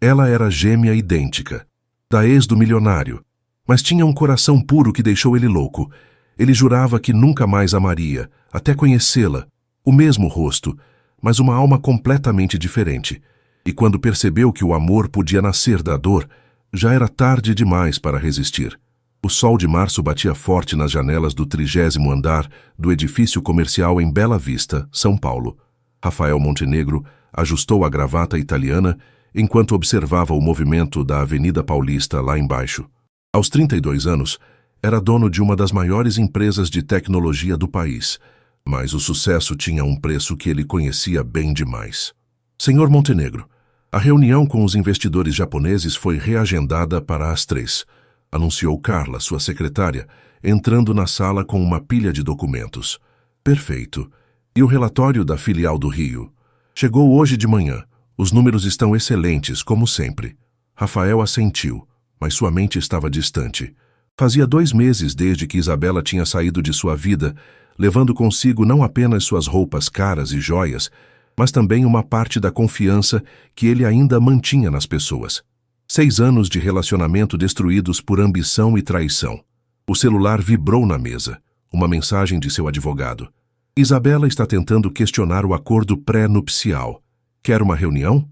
Ela era gêmea idêntica, da ex do milionário, mas tinha um coração puro que deixou ele louco. Ele jurava que nunca mais amaria, até conhecê-la, o mesmo rosto, mas uma alma completamente diferente. E quando percebeu que o amor podia nascer da dor, já era tarde demais para resistir. O sol de março batia forte nas janelas do 30º andar do edifício comercial em Bela Vista, São Paulo. Rafael Montenegro ajustou a gravata italiana enquanto observava o movimento da Avenida Paulista lá embaixo. Aos 32 anos, era dono de uma das maiores empresas de tecnologia do país, mas o sucesso tinha um preço que ele conhecia bem demais. Senhor Montenegro, a reunião com os investidores japoneses foi reagendada para as 3, anunciou Carla, sua secretária, entrando na sala com uma pilha de documentos. Perfeito. E o relatório da filial do Rio? Chegou hoje de manhã. Os números estão excelentes, como sempre. Rafael assentiu, mas sua mente estava distante. Fazia 2 meses desde que Isabela tinha saído de sua vida, levando consigo não apenas suas roupas caras e joias, mas também uma parte da confiança que ele ainda mantinha nas pessoas. 6 anos de relacionamento destruídos por ambição e traição. O celular vibrou na mesa. Uma mensagem de seu advogado. Isabela está tentando questionar o acordo pré-nupcial. Quer uma reunião?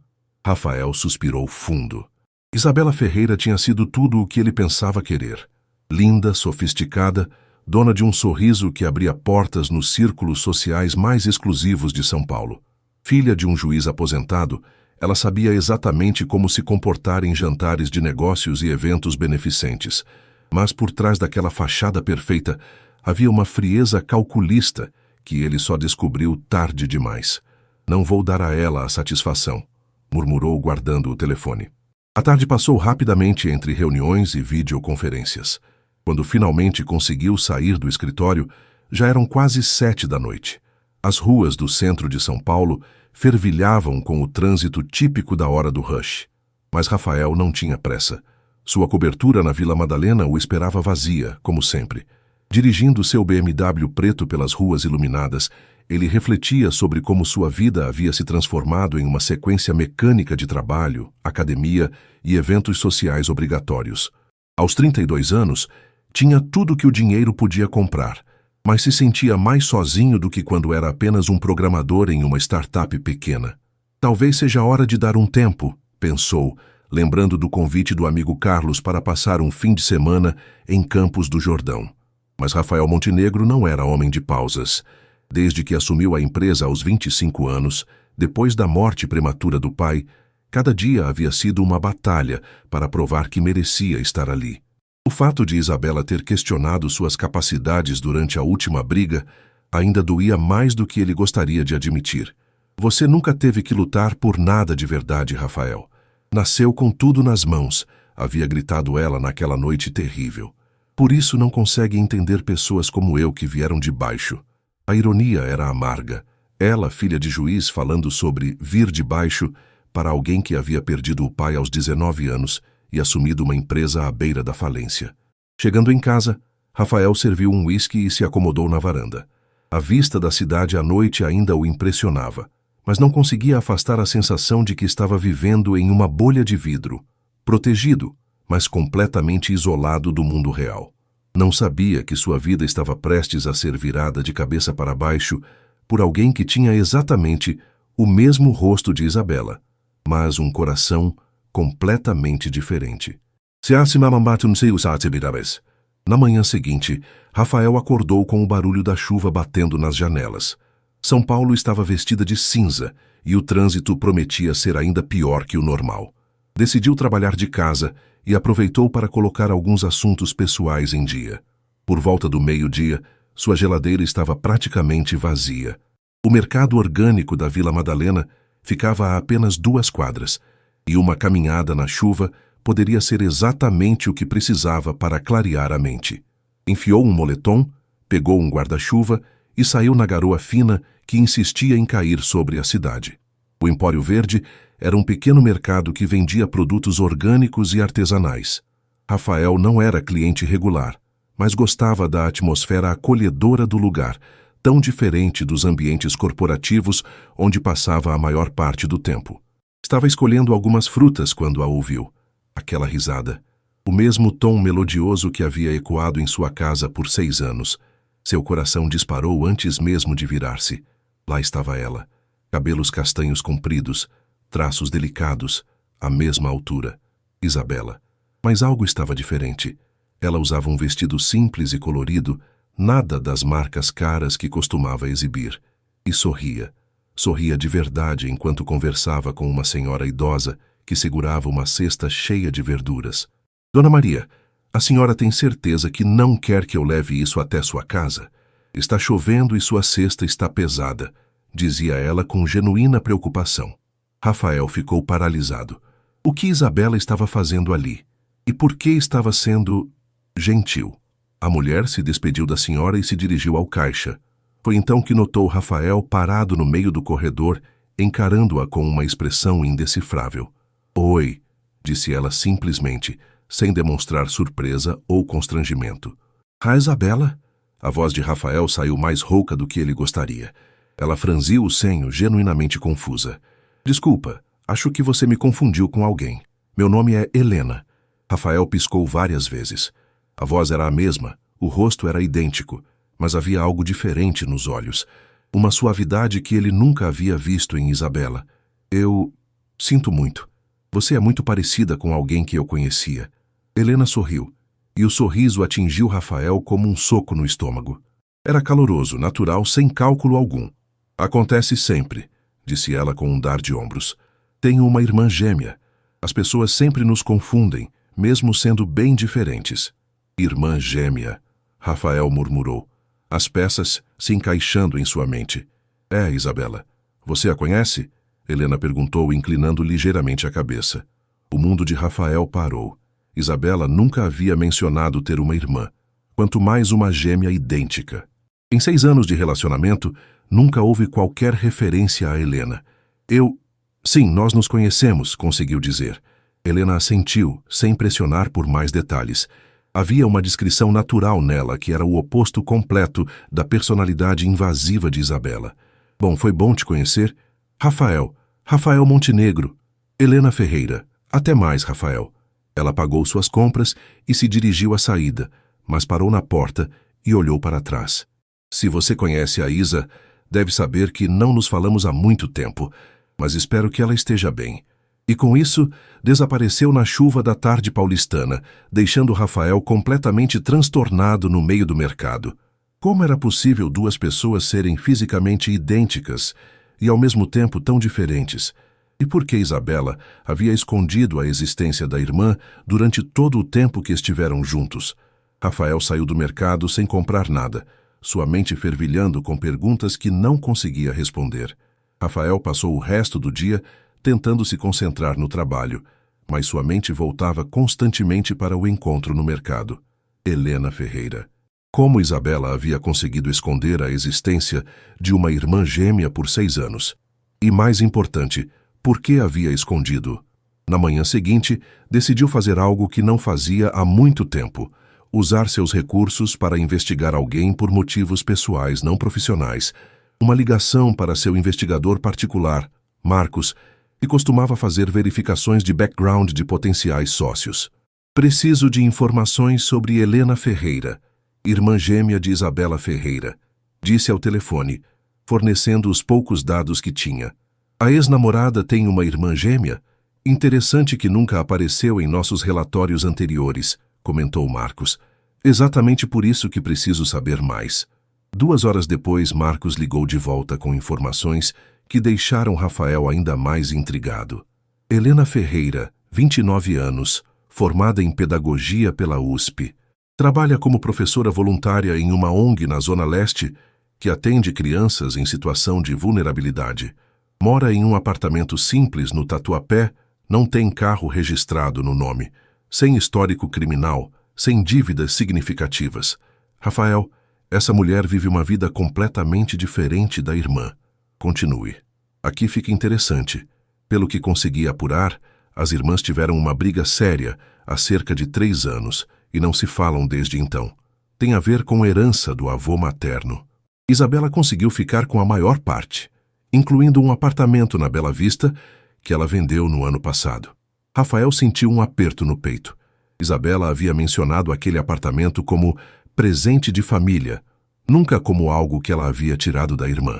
Rafael suspirou fundo. Isabela Ferreira tinha sido tudo o que ele pensava querer. Linda, sofisticada, dona de um sorriso que abria portas nos círculos sociais mais exclusivos de São Paulo. Filha de um juiz aposentado, ela sabia exatamente como se comportar em jantares de negócios e eventos beneficentes. Mas por trás daquela fachada perfeita, havia uma frieza calculista que ele só descobriu tarde demais. Não vou dar a ela a satisfação, murmurou guardando o telefone. A tarde passou rapidamente entre reuniões e videoconferências. Quando finalmente conseguiu sair do escritório, já eram quase 7 da noite. As ruas do centro de São Paulo fervilhavam com o trânsito típico da hora do rush. Mas Rafael não tinha pressa. Sua cobertura na Vila Madalena o esperava vazia, como sempre. Dirigindo seu BMW preto pelas ruas iluminadas, ele refletia sobre como sua vida havia se transformado em uma sequência mecânica de trabalho, academia e eventos sociais obrigatórios. Aos 32 anos, tinha tudo que o dinheiro podia comprar, mas se sentia mais sozinho do que quando era apenas um programador em uma startup pequena. Talvez seja hora de dar um tempo, pensou, lembrando do convite do amigo Carlos para passar um fim de semana em Campos do Jordão. Mas Rafael Montenegro não era homem de pausas. Desde que assumiu a empresa aos 25 anos, depois da morte prematura do pai, cada dia havia sido uma batalha para provar que merecia estar ali. O fato de Isabela ter questionado suas capacidades durante a última briga ainda doía mais do que ele gostaria de admitir. Você nunca teve que lutar por nada de verdade, Rafael. Nasceu com tudo nas mãos, havia gritado ela naquela noite terrível. Por isso não consegue entender pessoas como eu que vieram de baixo. A ironia era amarga. Ela, filha de juiz, falando sobre vir de baixo para alguém que havia perdido o pai aos 19 anos e assumido uma empresa à beira da falência. Chegando em casa, Rafael serviu um uísque e se acomodou na varanda. A vista da cidade à noite ainda o impressionava, mas não conseguia afastar a sensação de que estava vivendo em uma bolha de vidro, protegido, mas completamente isolado do mundo real. Não sabia que sua vida estava prestes a ser virada de cabeça para baixo por alguém que tinha exatamente o mesmo rosto de Isabela, mas um coração completamente diferente. Na manhã seguinte, Rafael acordou com o barulho da chuva batendo nas janelas. São Paulo estava vestida de cinza e o trânsito prometia ser ainda pior que o normal. Decidiu trabalhar de casa e aproveitou para colocar alguns assuntos pessoais em dia. Por volta do meio-dia, sua geladeira estava praticamente vazia. O mercado orgânico da Vila Madalena ficava a apenas 2 quadras, e uma caminhada na chuva poderia ser exatamente o que precisava para clarear a mente. Enfiou um moletom, pegou um guarda-chuva e saiu na garoa fina que insistia em cair sobre a cidade. O Empório Verde era um pequeno mercado que vendia produtos orgânicos e artesanais. Rafael não era cliente regular, mas gostava da atmosfera acolhedora do lugar, tão diferente dos ambientes corporativos onde passava a maior parte do tempo. Estava escolhendo algumas frutas quando a ouviu. Aquela risada. O mesmo tom melodioso que havia ecoado em sua casa por 6 anos. Seu coração disparou antes mesmo de virar-se. Lá estava ela. Cabelos castanhos compridos, traços delicados, à mesma altura. Isabela. Mas algo estava diferente. Ela usava um vestido simples e colorido, nada das marcas caras que costumava exibir. E sorria. Sorria de verdade enquanto conversava com uma senhora idosa que segurava uma cesta cheia de verduras. Dona Maria, a senhora tem certeza que não quer que eu leve isso até sua casa? Está chovendo e sua cesta está pesada, dizia ela com genuína preocupação. Rafael ficou paralisado. O que Isabela estava fazendo ali? E por que estava sendo gentil? A mulher se despediu da senhora e se dirigiu ao caixa. Foi então que notou Rafael parado no meio do corredor, encarando-a com uma expressão indecifrável. Oi, disse ela simplesmente, sem demonstrar surpresa ou constrangimento. Isabela? A voz de Rafael saiu mais rouca do que ele gostaria. Ela franziu o senho, genuinamente confusa. Desculpa, acho que você me confundiu com alguém. Meu nome é Helena. Rafael piscou várias vezes. A voz era a mesma, o rosto era idêntico, mas havia algo diferente nos olhos. Uma suavidade que ele nunca havia visto em Isabela. Eu sinto muito. Você é muito parecida com alguém que eu conhecia. Helena sorriu, e o sorriso atingiu Rafael como um soco no estômago. Era caloroso, natural, sem cálculo algum. Acontece sempre, disse ela com um dar de ombros. Tenho uma irmã gêmea. As pessoas sempre nos confundem, mesmo sendo bem diferentes. Irmã gêmea, Rafael murmurou, as peças se encaixando em sua mente. É, Isabela. Você a conhece? Helena perguntou, inclinando ligeiramente a cabeça. O mundo de Rafael parou. Isabela nunca havia mencionado ter uma irmã, quanto mais uma gêmea idêntica. Em 6 anos de relacionamento, nunca houve qualquer referência a Helena. Sim, nós nos conhecemos, conseguiu dizer. Helena assentiu, sem pressionar por mais detalhes. Havia uma descrição natural nela que era o oposto completo da personalidade invasiva de Isabela. Bom, foi bom te conhecer. Rafael Montenegro. Helena Ferreira. Até mais, Rafael. Ela pagou suas compras e se dirigiu à saída, mas parou na porta e olhou para trás. Se você conhece a Isa, deve saber que não nos falamos há muito tempo, mas espero que ela esteja bem. E com isso, desapareceu na chuva da tarde paulistana, deixando Rafael completamente transtornado no meio do mercado. Como era possível 2 pessoas serem fisicamente idênticas e ao mesmo tempo tão diferentes? E por que Isabela havia escondido a existência da irmã durante todo o tempo que estiveram juntos? Rafael saiu do mercado sem comprar nada, sua mente fervilhando com perguntas que não conseguia responder. Rafael passou o resto do dia tentando se concentrar no trabalho, mas sua mente voltava constantemente para o encontro no mercado. Helena Ferreira. Como Isabela havia conseguido esconder a existência de uma irmã gêmea por 6 anos? E mais importante, por que havia escondido? Na manhã seguinte, decidiu fazer algo que não fazia há muito tempo: usar seus recursos para investigar alguém por motivos pessoais não profissionais. Uma ligação para seu investigador particular, Marcos, que costumava fazer verificações de background de potenciais sócios. Preciso de informações sobre Helena Ferreira, irmã gêmea de Isabela Ferreira, disse ao telefone, fornecendo os poucos dados que tinha. A ex-namorada tem uma irmã gêmea? Interessante que nunca apareceu em nossos relatórios anteriores, comentou Marcos. Exatamente por isso que preciso saber mais. 2 horas depois, Marcos ligou de volta com informações que deixaram Rafael ainda mais intrigado. Helena Ferreira, 29 anos, formada em pedagogia pela USP. Trabalha como professora voluntária em uma ONG na Zona Leste que atende crianças em situação de vulnerabilidade. Mora em um apartamento simples no Tatuapé, não tem carro registrado no nome, sem histórico criminal, sem dívidas significativas. Rafael, essa mulher vive uma vida completamente diferente da irmã. Continue. Aqui fica interessante. Pelo que consegui apurar, as irmãs tiveram uma briga séria há cerca de 3 anos e não se falam desde então. Tem a ver com herança do avô materno. Isabela conseguiu ficar com a maior parte, incluindo um apartamento na Bela Vista que ela vendeu no ano passado. Rafael sentiu um aperto no peito. Isabela havia mencionado aquele apartamento como presente de família, nunca como algo que ela havia tirado da irmã.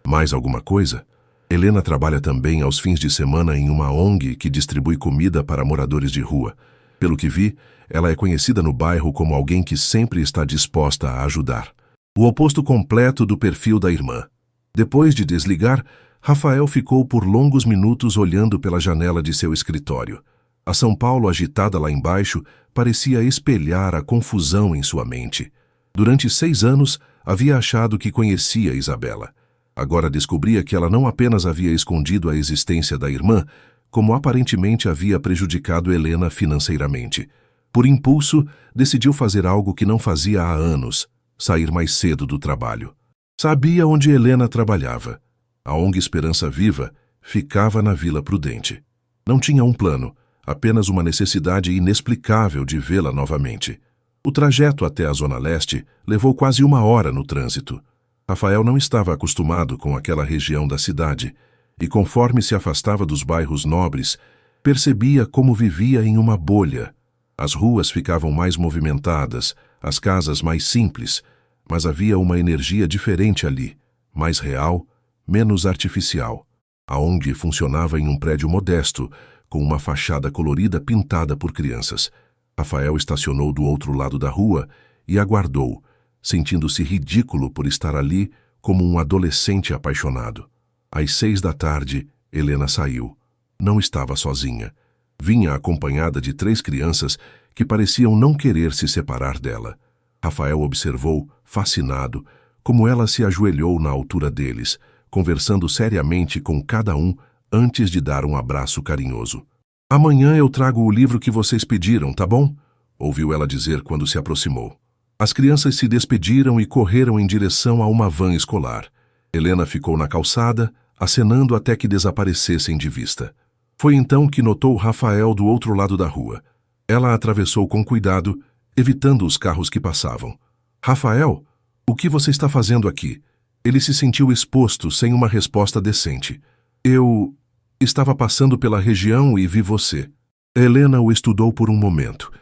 Mais alguma coisa? Helena trabalha também aos fins de semana em uma ONG que distribui comida para moradores de rua. Pelo que vi, ela é conhecida no bairro como alguém que sempre está disposta a ajudar. O oposto completo do perfil da irmã. Depois de desligar, Rafael ficou por longos minutos olhando pela janela de seu escritório. A São Paulo agitada lá embaixo parecia espelhar a confusão em sua mente. Durante 6 anos, havia achado que conhecia Isabela. Agora descobria que ela não apenas havia escondido a existência da irmã, como aparentemente havia prejudicado Helena financeiramente. Por impulso, decidiu fazer algo que não fazia há anos: sair mais cedo do trabalho. Sabia onde Helena trabalhava. A ONG Esperança Viva ficava na Vila Prudente. Não tinha um plano, apenas uma necessidade inexplicável de vê-la novamente. O trajeto até a Zona Leste levou quase 1 hora no trânsito. Rafael não estava acostumado com aquela região da cidade, e conforme se afastava dos bairros nobres, percebia como vivia em uma bolha. As ruas ficavam mais movimentadas, as casas mais simples, mas havia uma energia diferente ali, mais real, menos artificial. A ONG funcionava em um prédio modesto, com uma fachada colorida pintada por crianças. Rafael estacionou do outro lado da rua e aguardou, sentindo-se ridículo por estar ali como um adolescente apaixonado. Às 6 da tarde, Helena saiu. Não estava sozinha. Vinha acompanhada de 3 crianças que pareciam não querer se separar dela. Rafael observou, fascinado, como ela se ajoelhou na altura deles, conversando seriamente com cada um antes de dar um abraço carinhoso. "Amanhã eu trago o livro que vocês pediram, tá bom?" ouviu ela dizer quando se aproximou. As crianças se despediram e correram em direção a uma van escolar. Helena ficou na calçada, acenando até que desaparecessem de vista. Foi então que notou Rafael do outro lado da rua. Ela atravessou com cuidado, evitando os carros que passavam. "Rafael, o que você está fazendo aqui?" Ele se sentiu exposto, sem uma resposta decente. "Eu estava passando pela região e vi você." Helena o estudou por um momento,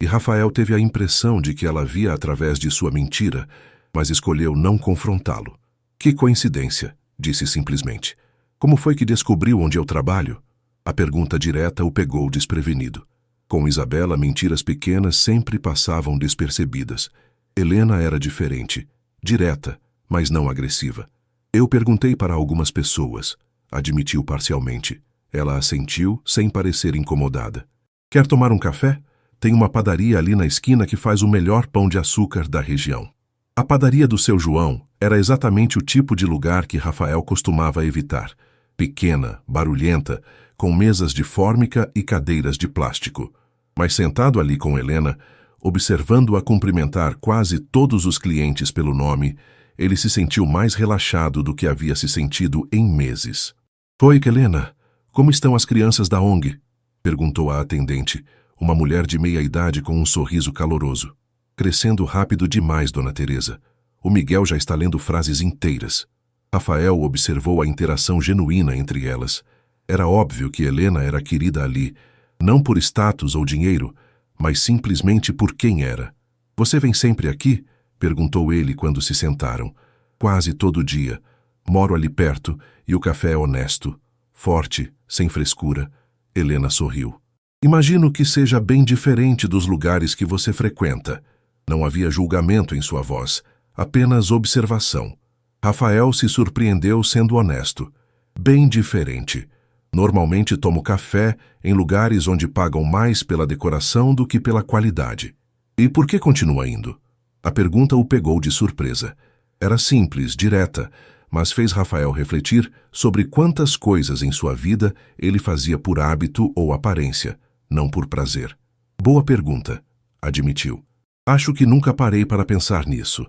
e Rafael teve a impressão de que ela via através de sua mentira, mas escolheu não confrontá-lo. "Que coincidência", disse simplesmente. "Como foi que descobriu onde eu trabalho?" A pergunta direta o pegou desprevenido. Com Isabela, mentiras pequenas sempre passavam despercebidas. Helena era diferente, direta, mas não agressiva. "Eu perguntei para algumas pessoas", admitiu parcialmente. Ela assentiu, sem parecer incomodada. "Quer tomar um café? Tem uma padaria ali na esquina que faz o melhor pão de açúcar da região." A padaria do seu João era exatamente o tipo de lugar que Rafael costumava evitar. Pequena, barulhenta, com mesas de fórmica e cadeiras de plástico. Mas sentado ali com Helena, observando-a cumprimentar quase todos os clientes pelo nome, ele se sentiu mais relaxado do que havia se sentido em meses. "Oi, Helena, como estão as crianças da ONG?" perguntou a atendente, uma mulher de meia-idade com um sorriso caloroso. "Crescendo rápido demais, Dona Teresa. O Miguel já está lendo frases inteiras." Rafael observou a interação genuína entre elas. Era óbvio que Helena era querida ali, não por status ou dinheiro, mas simplesmente por quem era. "Você vem sempre aqui?" perguntou ele quando se sentaram. "Quase todo dia. Moro ali perto e o café é honesto, forte, sem frescura." Helena sorriu. "Imagino que seja bem diferente dos lugares que você frequenta." Não havia julgamento em sua voz, apenas observação. Rafael se surpreendeu sendo honesto. "Bem diferente. Normalmente tomo café em lugares onde pagam mais pela decoração do que pela qualidade." "E por que continua indo?" A pergunta o pegou de surpresa. Era simples, direta, mas fez Rafael refletir sobre quantas coisas em sua vida ele fazia por hábito ou aparência, não por prazer. "Boa pergunta", admitiu. "Acho que nunca parei para pensar nisso."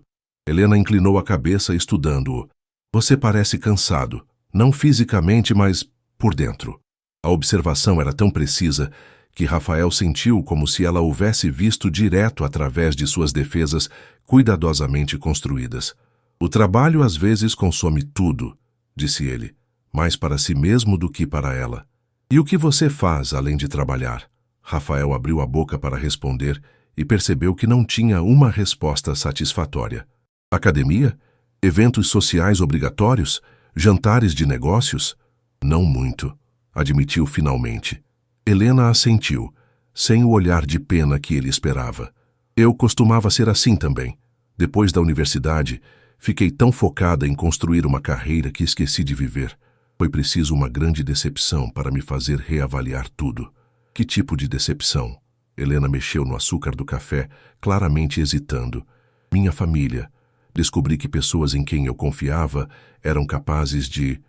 Helena inclinou a cabeça estudando-o. "Você parece cansado, não fisicamente, mas por dentro." A observação era tão precisa que Rafael sentiu como se ela houvesse visto direto através de suas defesas cuidadosamente construídas. "O trabalho às vezes consome tudo", disse ele, "mais para si mesmo do que para ela." E o que você faz além de trabalhar? Rafael abriu a boca para responder e percebeu que não tinha uma resposta satisfatória. Academia? Eventos sociais obrigatórios? Jantares de negócios? Não muito, admitiu finalmente. Helena assentiu, sem o olhar de pena que ele esperava. Eu costumava ser assim também. Depois da universidade, fiquei tão focada em construir uma carreira que esqueci de viver. Foi preciso uma grande decepção para me fazer reavaliar tudo. Que tipo de decepção? Helena mexeu no açúcar do café, claramente hesitando. Minha família. Descobri que pessoas em quem eu confiava eram capazes de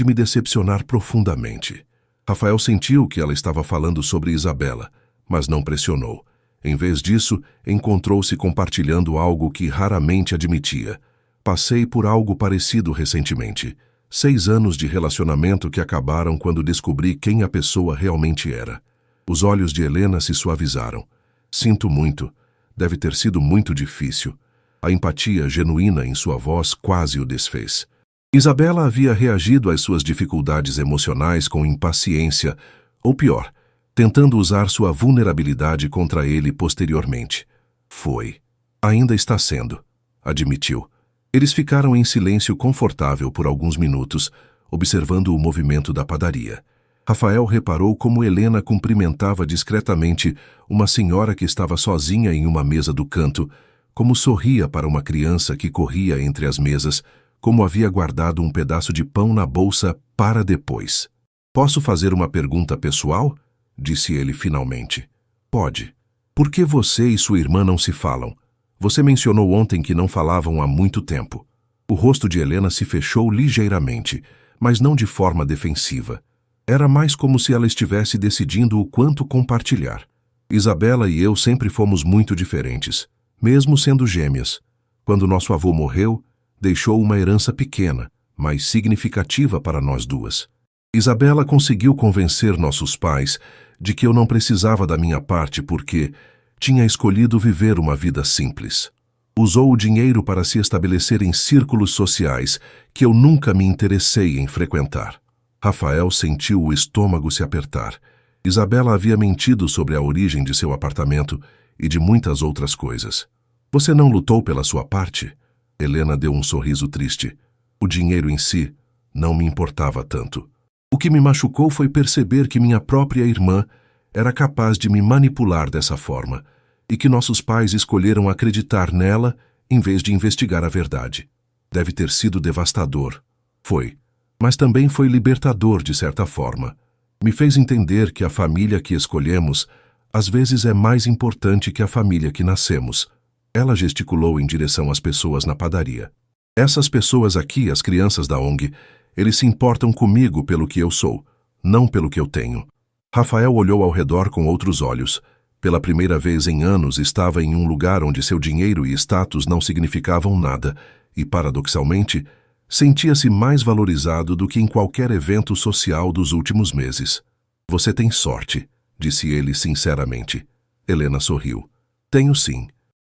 me decepcionar profundamente. Rafael sentiu que ela estava falando sobre Isabela, mas não pressionou. Em vez disso, encontrou-se compartilhando algo que raramente admitia. Passei por algo parecido recentemente. 6 anos de relacionamento que acabaram quando descobri quem a pessoa realmente era. Os olhos de Helena se suavizaram. Sinto muito. Deve ter sido muito difícil. A empatia genuína em sua voz quase o desfez. Isabela havia reagido às suas dificuldades emocionais com impaciência, ou pior, tentando usar sua vulnerabilidade contra ele posteriormente. Foi. Ainda está sendo, admitiu. Eles ficaram em silêncio confortável por alguns minutos, observando o movimento da padaria. Rafael reparou como Helena cumprimentava discretamente uma senhora que estava sozinha em uma mesa do canto, como sorria para uma criança que corria entre as mesas, como havia guardado um pedaço de pão na bolsa para depois. Posso fazer uma pergunta pessoal? Disse ele finalmente. Pode. Por que você e sua irmã não se falam? Você mencionou ontem que não falavam há muito tempo. O rosto de Helena se fechou ligeiramente, mas não de forma defensiva. Era mais como se ela estivesse decidindo o quanto compartilhar. Isabela e eu sempre fomos muito diferentes, mesmo sendo gêmeas. Quando nosso avô morreu, deixou uma herança pequena, mas significativa para nós duas. Isabela conseguiu convencer nossos pais de que eu não precisava da minha parte porque tinha escolhido viver uma vida simples. Usou o dinheiro para se estabelecer em círculos sociais que eu nunca me interessei em frequentar. Rafael sentiu o estômago se apertar. Isabela havia mentido sobre a origem de seu apartamento e de muitas outras coisas. Você não lutou pela sua parte? Helena deu um sorriso triste. O dinheiro em si não me importava tanto. O que me machucou foi perceber que minha própria irmã era capaz de me manipular dessa forma e que nossos pais escolheram acreditar nela em vez de investigar a verdade. Deve ter sido devastador. Foi. Mas também foi libertador de certa forma. Me fez entender que a família que escolhemos às vezes é mais importante que a família que nascemos. Ela gesticulou em direção às pessoas na padaria. Essas pessoas aqui, as crianças da ONG, eles se importam comigo pelo que eu sou, não pelo que eu tenho. Rafael olhou ao redor com outros olhos. Pela primeira vez em anos estava em um lugar onde seu dinheiro e status não significavam nada e, paradoxalmente, sentia-se mais valorizado do que em qualquer evento social dos últimos meses. Você tem sorte, disse ele sinceramente. Helena sorriu. Tenho sim.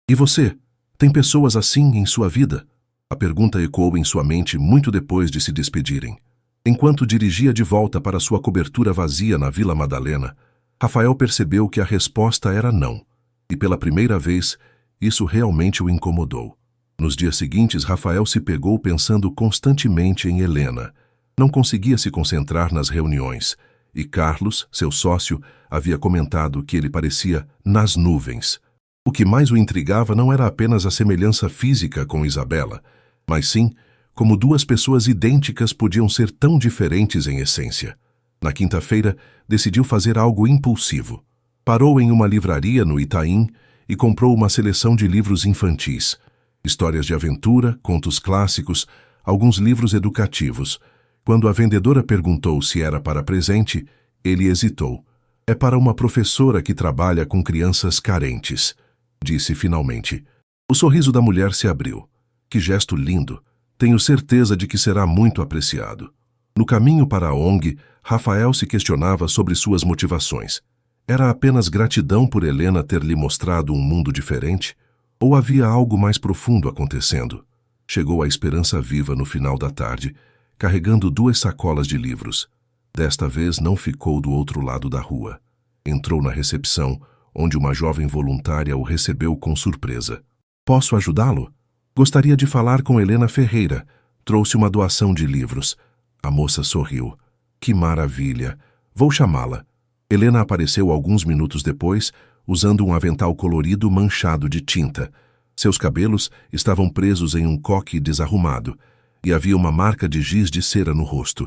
E você? Tem pessoas assim em sua vida? A pergunta ecoou em sua mente muito depois de se despedirem. Enquanto dirigia de volta para sua cobertura vazia na Vila Madalena, Rafael percebeu que a resposta era não. E pela primeira vez, isso realmente o incomodou. Nos dias seguintes, Rafael se pegou pensando constantemente em Helena. Não conseguia se concentrar nas reuniões. E Carlos, seu sócio, havia comentado que ele parecia nas nuvens. O que mais o intrigava não era apenas a semelhança física com Isabela, mas sim como duas pessoas idênticas podiam ser tão diferentes em essência. Na quinta-feira, decidiu fazer algo impulsivo. Parou em uma livraria no Itaim e comprou uma seleção de livros infantis. Histórias de aventura, contos clássicos, alguns livros educativos. Quando a vendedora perguntou se era para presente, ele hesitou. É para uma professora que trabalha com crianças carentes, disse finalmente. O sorriso da mulher se abriu. Que gesto lindo! Tenho certeza de que será muito apreciado. No caminho para a ONG, Rafael se questionava sobre suas motivações. Era apenas gratidão por Helena ter lhe mostrado um mundo diferente? Ou havia algo mais profundo acontecendo? Chegou a esperança viva no final da tarde, carregando 2 sacolas de livros. Desta vez não ficou do outro lado da rua. Entrou na recepção, onde uma jovem voluntária o recebeu com surpresa. Posso ajudá-lo? Gostaria de falar com Helena Ferreira. Trouxe uma doação de livros. A moça sorriu. Que maravilha! Vou chamá-la. Helena apareceu alguns minutos depois, usando um avental colorido manchado de tinta. Seus cabelos estavam presos em um coque desarrumado, e havia uma marca de giz de cera no rosto.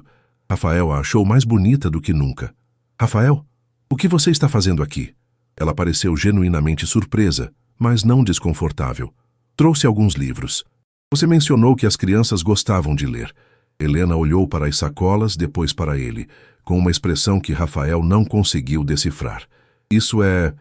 Rafael a achou mais bonita do que nunca. Rafael, o que você está fazendo aqui? Ela pareceu genuinamente surpresa, mas não desconfortável. Trouxe alguns livros. Você mencionou que as crianças gostavam de ler. Helena olhou para as sacolas, depois para ele, com uma expressão que Rafael não conseguiu decifrar. Isso é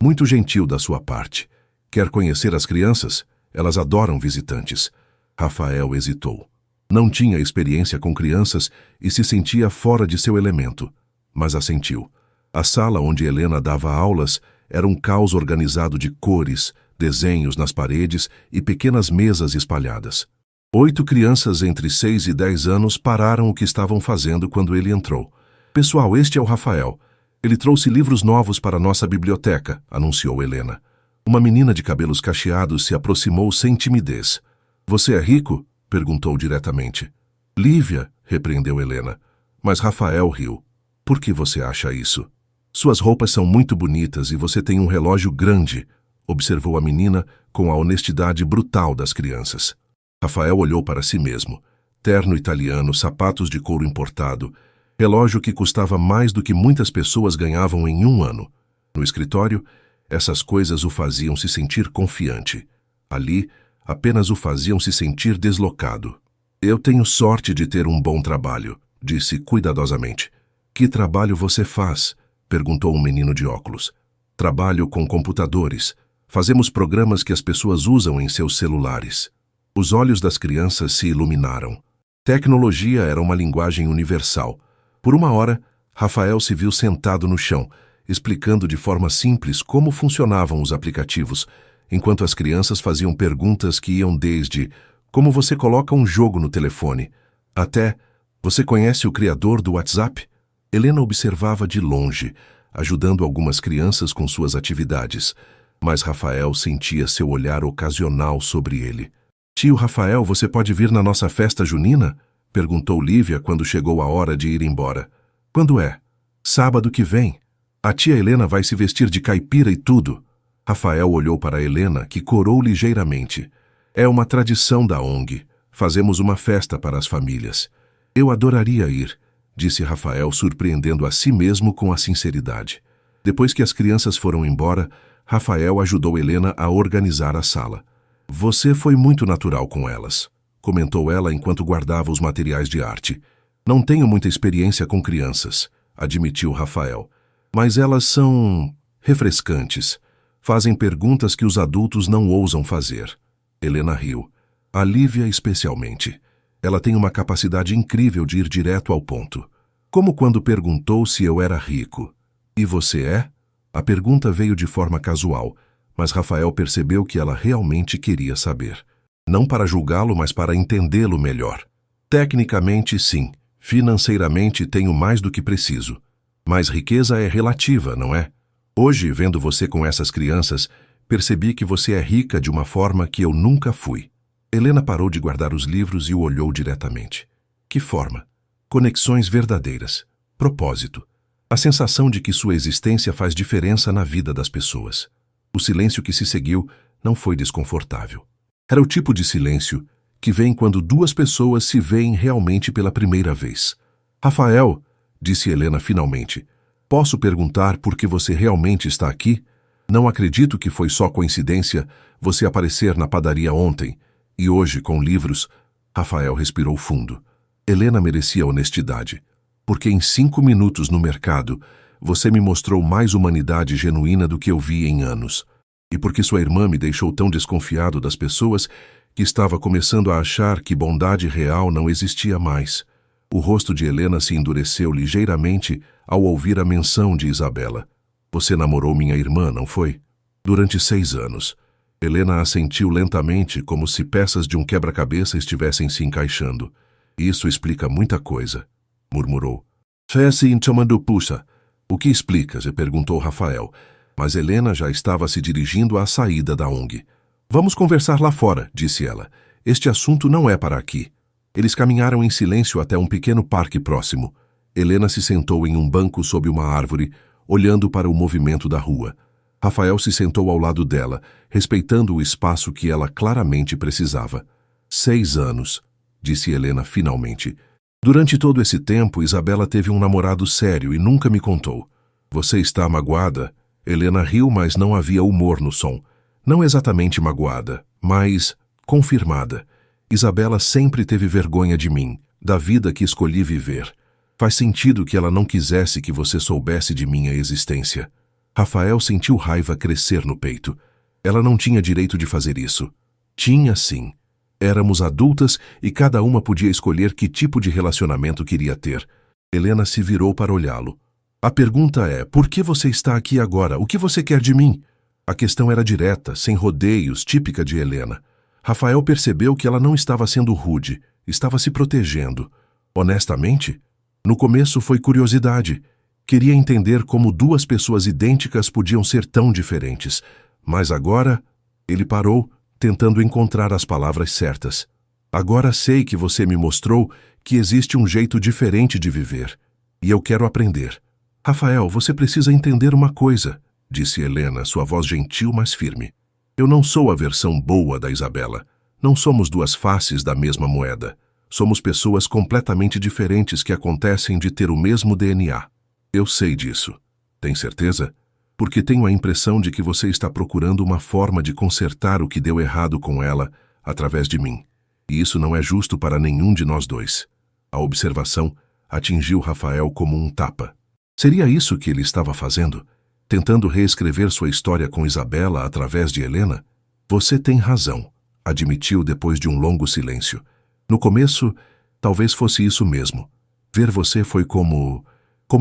muito gentil da sua parte. Quer conhecer as crianças? Elas adoram visitantes. Rafael hesitou. Não tinha experiência com crianças e se sentia fora de seu elemento, mas assentiu. A sala onde Helena dava aulas era um caos organizado de cores, desenhos nas paredes e pequenas mesas espalhadas. 8 crianças entre 6 e 10 anos pararam o que estavam fazendo quando ele entrou. Pessoal, este é o Rafael. Ele trouxe livros novos para nossa biblioteca, anunciou Helena. Uma menina de cabelos cacheados se aproximou sem timidez. Você é rico? Perguntou diretamente. Lívia, repreendeu Helena. Mas Rafael riu. Por que você acha isso? Suas roupas são muito bonitas e você tem um relógio grande, observou a menina com a honestidade brutal das crianças. Rafael olhou para si mesmo. Terno italiano, sapatos de couro importado, relógio que custava mais do que muitas pessoas ganhavam em um ano. No escritório, essas coisas o faziam se sentir confiante. Ali, apenas o faziam se sentir deslocado. Eu tenho sorte de ter um bom trabalho, disse cuidadosamente. Que trabalho você faz? Perguntou um menino de óculos. Trabalho com computadores. Fazemos programas que as pessoas usam em seus celulares. Os olhos das crianças se iluminaram. Tecnologia era uma linguagem universal. Por uma hora, Rafael se viu sentado no chão, explicando de forma simples como funcionavam os aplicativos, enquanto as crianças faziam perguntas que iam desde como você coloca um jogo no telefone, até você conhece o criador do WhatsApp? Helena observava de longe, ajudando algumas crianças com suas atividades, mas Rafael sentia seu olhar ocasional sobre ele. Tio Rafael, você pode vir na nossa festa junina? Perguntou Lívia quando chegou a hora de ir embora. Quando é? Sábado que vem. A tia Helena vai se vestir de caipira e tudo. Rafael olhou para Helena, que corou ligeiramente. É uma tradição da ONG. Fazemos uma festa para as famílias. Eu adoraria ir, disse Rafael, surpreendendo a si mesmo com a sinceridade. Depois que as crianças foram embora, Rafael ajudou Helena a organizar a sala. Você foi muito natural com elas, comentou ela enquanto guardava os materiais de arte. Não tenho muita experiência com crianças, admitiu Rafael. Mas elas são refrescantes. Fazem perguntas que os adultos não ousam fazer. Helena riu. A Lívia especialmente. Ela tem uma capacidade incrível de ir direto ao ponto. Como quando perguntou se eu era rico. E você é? A pergunta veio de forma casual, mas Rafael percebeu que ela realmente queria saber. Não para julgá-lo, mas para entendê-lo melhor. Tecnicamente, sim. Financeiramente, tenho mais do que preciso. Mas riqueza é relativa, não é? Hoje, vendo você com essas crianças, percebi que você é rica de uma forma que eu nunca fui. Helena parou de guardar os livros e o olhou diretamente. Que forma? Conexões verdadeiras. Propósito. A sensação de que sua existência faz diferença na vida das pessoas. O silêncio que se seguiu não foi desconfortável. Era o tipo de silêncio que vem quando duas pessoas se veem realmente pela primeira vez. Rafael, disse Helena finalmente, posso perguntar por que você realmente está aqui? Não acredito que foi só coincidência você aparecer na padaria ontem e hoje com livros. Rafael respirou fundo. Helena merecia honestidade, porque em 5 minutos no mercado você me mostrou mais humanidade genuína do que eu vi em anos. E porque sua irmã me deixou tão desconfiado das pessoas que estava começando a achar que bondade real não existia mais. O rosto de Helena se endureceu ligeiramente ao ouvir a menção de Isabela. Você namorou minha irmã, não foi? Durante 6 anos. Helena assentiu lentamente, como se peças de um quebra-cabeça estivessem se encaixando. Isso explica muita coisa, murmurou. Fesse em chamando puxa. O que explicas? Perguntou Rafael, mas Helena já estava se dirigindo à saída da ONG. Vamos conversar lá fora, disse ela. Este assunto não é para aqui. Eles caminharam em silêncio até um pequeno parque próximo. Helena se sentou em um banco sob uma árvore, olhando para o movimento da rua. Rafael se sentou ao lado dela, respeitando o espaço que ela claramente precisava. 6 anos, disse Helena finalmente. Durante todo esse tempo, Isabela teve um namorado sério e nunca me contou. Você está magoada? Helena riu, mas não havia humor no som. Não exatamente magoada, mas confirmada. Isabela sempre teve vergonha de mim, da vida que escolhi viver. Faz sentido que ela não quisesse que você soubesse de minha existência. Rafael sentiu raiva crescer no peito. Ela não tinha direito de fazer isso. Tinha sim. Éramos adultas e cada uma podia escolher que tipo de relacionamento queria ter. Helena se virou para olhá-lo. A pergunta é, por que você está aqui agora? O que você quer de mim? A questão era direta, sem rodeios, típica de Helena. Rafael percebeu que ela não estava sendo rude, estava se protegendo. Honestamente, no começo foi curiosidade. Queria entender como 2 pessoas idênticas podiam ser tão diferentes. Mas agora, ele parou, tentando encontrar as palavras certas. Agora sei que você me mostrou que existe um jeito diferente de viver. E eu quero aprender. Rafael, você precisa entender uma coisa, disse Helena, sua voz gentil, mas firme. Eu não sou a versão boa da Isabela. Não somos 2 faces da mesma moeda. Somos pessoas completamente diferentes que acontecem de ter o mesmo DNA. Eu sei disso. Tem certeza? Porque tenho a impressão de que você está procurando uma forma de consertar o que deu errado com ela através de mim. E isso não é justo para nenhum de nós 2. A observação atingiu Rafael como um tapa. Seria isso que ele estava fazendo? Tentando reescrever sua história com Isabela através de Helena? Você tem razão, admitiu depois de um longo silêncio. No começo, talvez fosse isso mesmo. Ver você foi como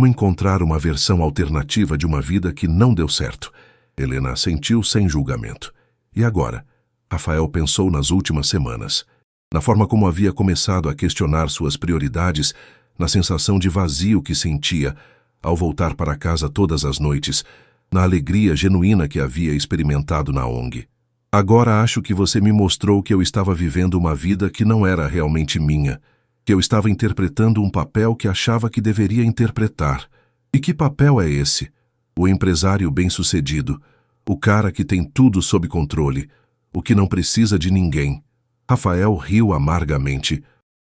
encontrar uma versão alternativa de uma vida que não deu certo. Helena assentiu sem julgamento. E agora? Rafael pensou nas últimas semanas. Na forma como havia começado a questionar suas prioridades, na sensação de vazio que sentia ao voltar para casa todas as noites, na alegria genuína que havia experimentado na ONG. Agora acho que você me mostrou que eu estava vivendo uma vida que não era realmente minha, que eu estava interpretando um papel que achava que deveria interpretar. E que papel é esse? O empresário bem-sucedido, o cara que tem tudo sob controle, o que não precisa de ninguém. Rafael riu amargamente.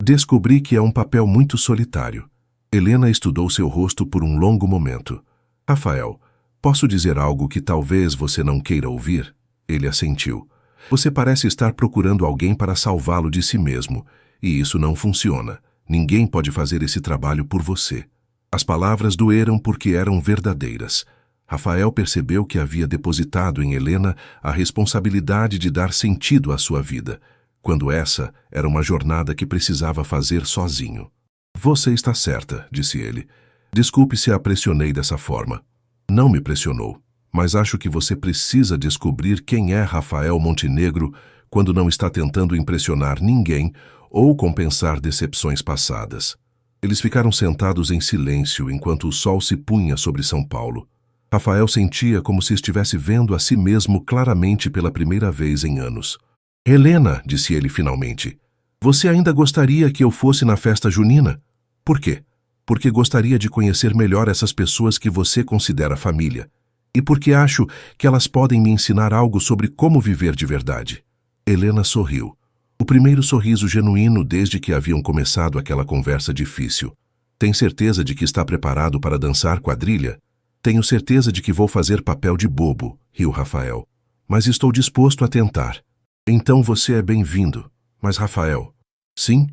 Descobri que é um papel muito solitário. Helena estudou seu rosto por um longo momento. Rafael, posso dizer algo que talvez você não queira ouvir? Ele assentiu. Você parece estar procurando alguém para salvá-lo de si mesmo, e isso não funciona. Ninguém pode fazer esse trabalho por você. As palavras doeram porque eram verdadeiras. Rafael percebeu que havia depositado em Helena a responsabilidade de dar sentido à sua vida, quando essa era uma jornada que precisava fazer sozinho. Você está certa, disse ele. Desculpe se a pressionei dessa forma. Não me pressionou. Mas acho que você precisa descobrir quem é Rafael Montenegro quando não está tentando impressionar ninguém ou compensar decepções passadas. Eles ficaram sentados em silêncio enquanto o sol se punha sobre São Paulo. Rafael sentia como se estivesse vendo a si mesmo claramente pela primeira vez em anos. Helena, disse ele finalmente, você ainda gostaria que eu fosse na festa junina? Por quê? Porque gostaria de conhecer melhor essas pessoas que você considera família. E porque acho que elas podem me ensinar algo sobre como viver de verdade. Helena sorriu. O primeiro sorriso genuíno desde que haviam começado aquela conversa difícil. Tem certeza de que está preparado para dançar quadrilha? Tenho certeza de que vou fazer papel de bobo, riu Rafael. Mas estou disposto a tentar. Então você é bem-vindo. Mas Rafael... Sim,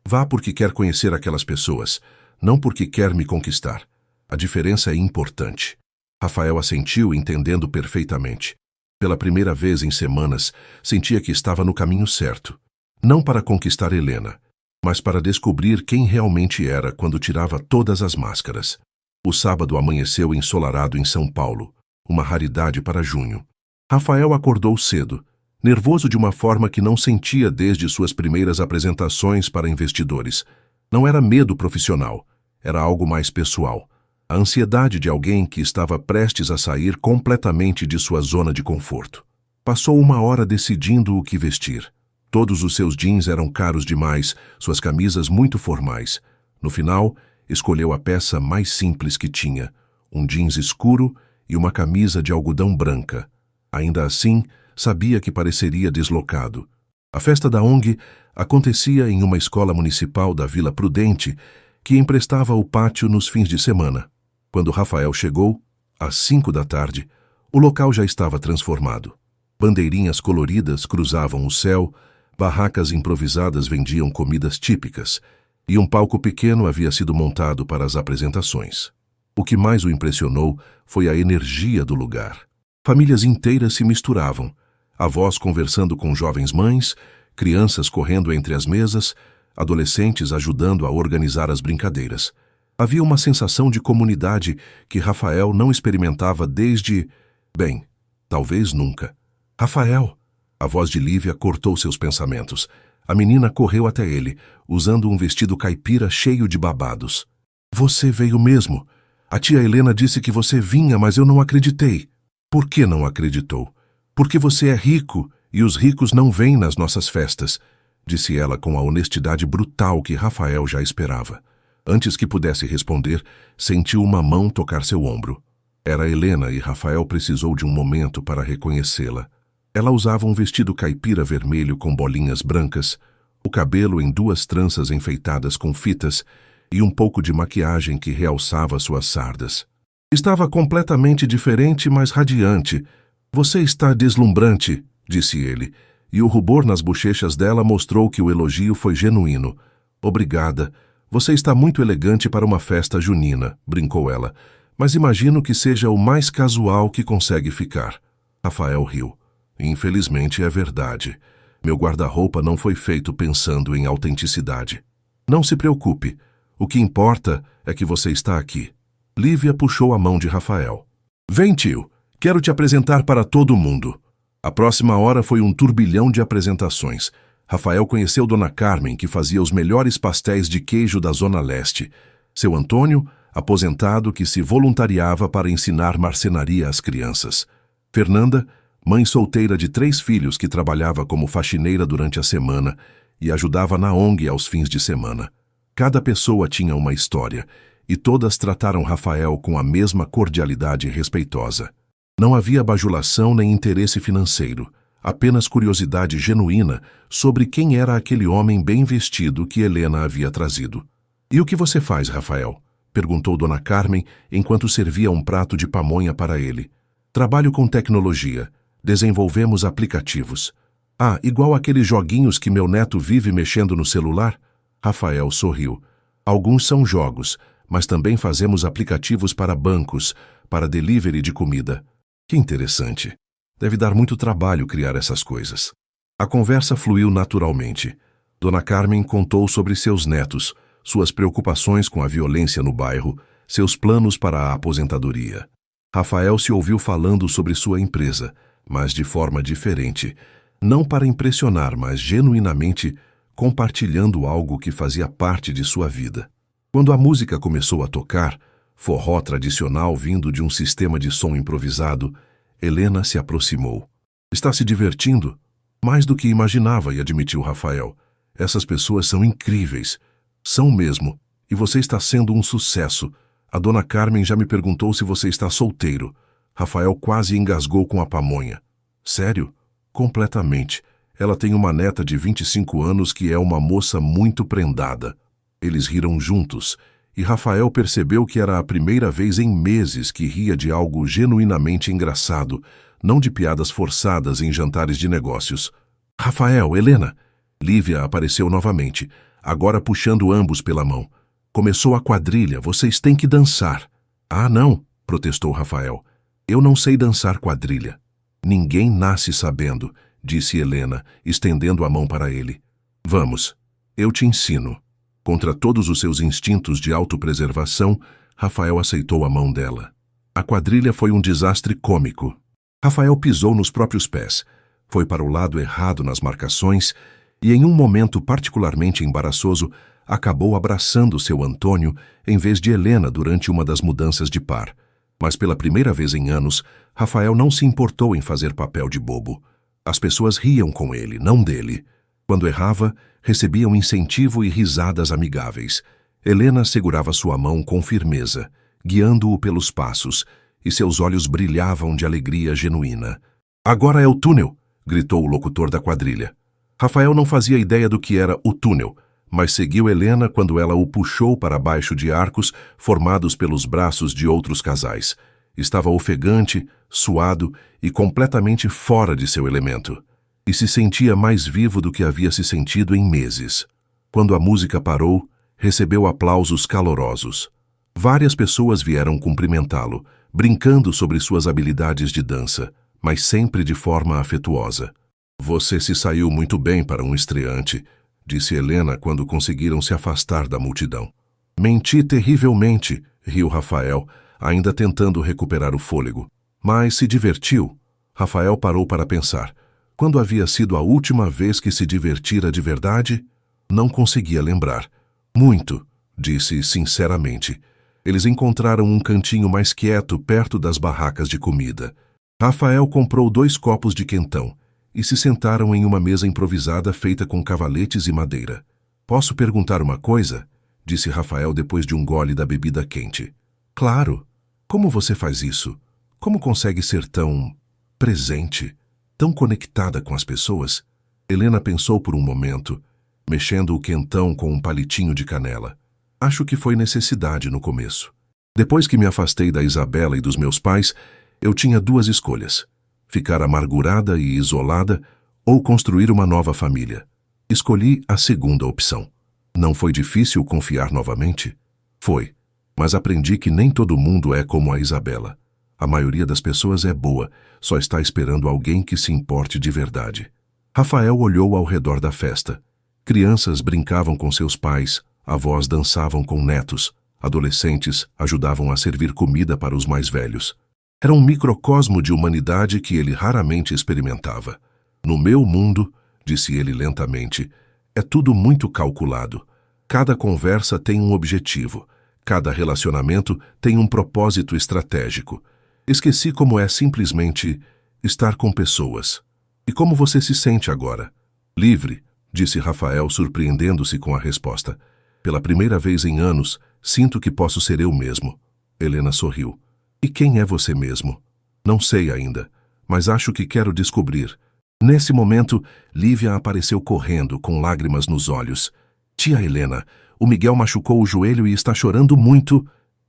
vá porque quer conhecer aquelas pessoas, não porque quer me conquistar. A diferença é importante. Rafael assentiu, entendendo perfeitamente. Pela primeira vez em semanas, sentia que estava no caminho certo. Não para conquistar Helena, mas para descobrir quem realmente era quando tirava todas as máscaras. O sábado amanheceu ensolarado em São Paulo, uma raridade para junho. Rafael acordou cedo, nervoso de uma forma que não sentia desde suas primeiras apresentações para investidores. Não era medo profissional, Era algo mais pessoal. A ansiedade de alguém que estava prestes a sair completamente de sua zona de conforto. Passou uma hora decidindo o que vestir. Todos os seus jeans eram caros demais, suas camisas muito formais. No final, escolheu a peça mais simples que tinha, um jeans escuro e uma camisa de algodão branca. Ainda assim, sabia que pareceria deslocado. A festa da ONG acontecia em uma escola municipal da Vila Prudente, que emprestava o pátio nos fins de semana. Quando Rafael chegou, às 5 da tarde, o local já estava transformado. Bandeirinhas coloridas cruzavam o céu, barracas improvisadas vendiam comidas típicas, e um palco pequeno havia sido montado para as apresentações. O que mais o impressionou foi a energia do lugar. Famílias inteiras se misturavam, avós conversando com jovens mães, crianças correndo entre as mesas, adolescentes ajudando a organizar as brincadeiras. Havia uma sensação de comunidade que Rafael não experimentava desde... bem, talvez nunca. Rafael! A voz de Lívia cortou seus pensamentos. A menina correu até ele, usando um vestido caipira cheio de babados. Você veio mesmo. A tia Helena disse que você vinha, mas eu não acreditei. Por que não acreditou? Porque você é rico e os ricos não vêm nas nossas festas, disse ela com a honestidade brutal que Rafael já esperava. Antes que pudesse responder, sentiu uma mão tocar seu ombro. Era Helena e Rafael precisou de um momento para reconhecê-la. Ela usava um vestido caipira vermelho com bolinhas brancas, o cabelo em 2 tranças enfeitadas com fitas e um pouco de maquiagem que realçava suas sardas. Estava completamente diferente, mas radiante. Você está deslumbrante, disse ele, e o rubor nas bochechas dela mostrou que o elogio foi genuíno. Obrigada. Você está muito elegante para uma festa junina, brincou ela, mas imagino que seja o mais casual que consegue ficar. Rafael riu. Infelizmente é verdade. Meu guarda-roupa não foi feito pensando em autenticidade. Não se preocupe. O que importa é que você está aqui. Lívia puxou a mão de Rafael. Vem, tio. Quero te apresentar para todo mundo. A próxima hora foi um turbilhão de apresentações. Rafael conheceu Dona Carmen, que fazia os melhores pastéis de queijo da Zona Leste. Seu Antônio, aposentado, que se voluntariava para ensinar marcenaria às crianças. Fernanda, mãe solteira de 3 filhos que trabalhava como faxineira durante a semana e ajudava na ONG aos fins de semana. Cada pessoa tinha uma história, e todas trataram Rafael com a mesma cordialidade respeitosa. Não havia bajulação nem interesse financeiro, apenas curiosidade genuína sobre quem era aquele homem bem vestido que Helena havia trazido. E o que você faz, Rafael? Perguntou Dona Carmen enquanto servia um prato de pamonha para ele. Trabalho com tecnologia. Desenvolvemos aplicativos. Ah, igual aqueles joguinhos que meu neto vive mexendo no celular? Rafael sorriu. Alguns são jogos, mas também fazemos aplicativos para bancos, para delivery de comida. Que interessante. Deve dar muito trabalho criar essas coisas. A conversa fluiu naturalmente. Dona Carmen contou sobre seus netos, suas preocupações com a violência no bairro, seus planos para a aposentadoria. Rafael se ouviu falando sobre sua empresa, mas de forma diferente, não para impressionar, mas genuinamente compartilhando algo que fazia parte de sua vida. Quando a música começou a tocar, forró tradicional vindo de um sistema de som improvisado, Helena se aproximou. Está se divertindo? Mais do que imaginava, e admitiu Rafael. Essas pessoas são incríveis. São mesmo. E você está sendo um sucesso. A Dona Carmen já me perguntou se você está solteiro. Rafael quase engasgou com a pamonha. Sério? Completamente. Ela tem uma neta de 25 anos que é uma moça muito prendada. Eles riram juntos, e Rafael percebeu que era a primeira vez em meses que ria de algo genuinamente engraçado, não de piadas forçadas em jantares de negócios. Rafael, Helena! Lívia apareceu novamente, agora puxando ambos pela mão. Começou a quadrilha, vocês têm que dançar. Ah, não, protestou Rafael. Eu não sei dançar quadrilha. Ninguém nasce sabendo, disse Helena, estendendo a mão para ele. Vamos, eu te ensino. Contra todos os seus instintos de autopreservação, Rafael aceitou a mão dela. A quadrilha foi um desastre cômico. Rafael pisou nos próprios pés, foi para o lado errado nas marcações e, em um momento particularmente embaraçoso, acabou abraçando seu Antônio em vez de Helena durante uma das mudanças de par. Mas pela primeira vez em anos, Rafael não se importou em fazer papel de bobo. As pessoas riam com ele, não dele. Quando errava, recebiam incentivo e risadas amigáveis. Helena segurava sua mão com firmeza, guiando-o pelos passos, e seus olhos brilhavam de alegria genuína. "Agora é o túnel!" gritou o locutor da quadrilha. Rafael não fazia ideia do que era o túnel, mas seguiu Helena quando ela o puxou para baixo de arcos formados pelos braços de outros casais. Estava ofegante, suado e completamente fora de seu elemento. E se sentia mais vivo do que havia se sentido em meses. Quando a música parou, recebeu aplausos calorosos. Várias pessoas vieram cumprimentá-lo, brincando sobre suas habilidades de dança, mas sempre de forma afetuosa. "Você se saiu muito bem para um estreante", disse Helena quando conseguiram se afastar da multidão. "Menti terrivelmente", riu Rafael, ainda tentando recuperar o fôlego. Mas se divertiu. Rafael parou para pensar. Quando havia sido a última vez que se divertira de verdade? Não conseguia lembrar. "Muito", disse sinceramente. Eles encontraram um cantinho mais quieto perto das barracas de comida. Rafael comprou 2 copos de quentão e se sentaram em uma mesa improvisada feita com cavaletes e madeira. "Posso perguntar uma coisa?", disse Rafael depois de um gole da bebida quente. "Claro. Como você faz isso? Como consegue ser tão presente, tão conectada com as pessoas?" Helena pensou por um momento, mexendo o quentão com um palitinho de canela. "Acho que foi necessidade no começo. Depois que me afastei da Isabela e dos meus pais, eu tinha 2 escolhas: ficar amargurada e isolada ou construir uma nova família. Escolhi a segunda opção. Não foi difícil confiar novamente? Foi, mas aprendi que nem todo mundo é como a Isabela. A maioria das pessoas é boa, só está esperando alguém que se importe de verdade." Rafael olhou ao redor da festa. Crianças brincavam com seus pais, avós dançavam com netos, adolescentes ajudavam a servir comida para os mais velhos. Era um microcosmo de humanidade que ele raramente experimentava. "No meu mundo", disse ele lentamente, "é tudo muito calculado. Cada conversa tem um objetivo. Cada relacionamento tem um propósito estratégico. Esqueci como é simplesmente estar com pessoas." "E como você se sente agora?" "Livre", disse Rafael, surpreendendo-se com a resposta. "Pela primeira vez em anos, sinto que posso ser eu mesmo." Helena sorriu. "E quem é você mesmo?" "Não sei ainda, mas acho que quero descobrir." Nesse momento, Lívia apareceu correndo, com lágrimas nos olhos. "Tia Helena, o Miguel machucou o joelho e está chorando muito."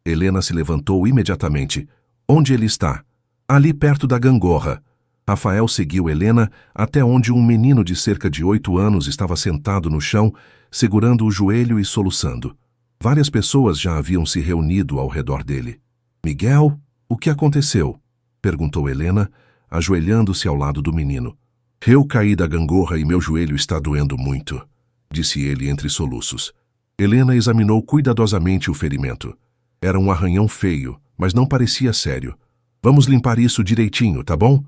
Helena se levantou imediatamente. "Onde ele está?" "Ali perto da gangorra." Rafael seguiu Helena até onde um menino de cerca de 8 anos estava sentado no chão, segurando o joelho e soluçando. Várias pessoas já haviam se reunido ao redor dele. "Miguel, o que aconteceu?" perguntou Helena, ajoelhando-se ao lado do menino. "Eu caí da gangorra e meu joelho está doendo muito", disse ele entre soluços. Helena examinou cuidadosamente o ferimento. Era um arranhão feio, mas não parecia sério. "Vamos limpar isso direitinho, tá bom?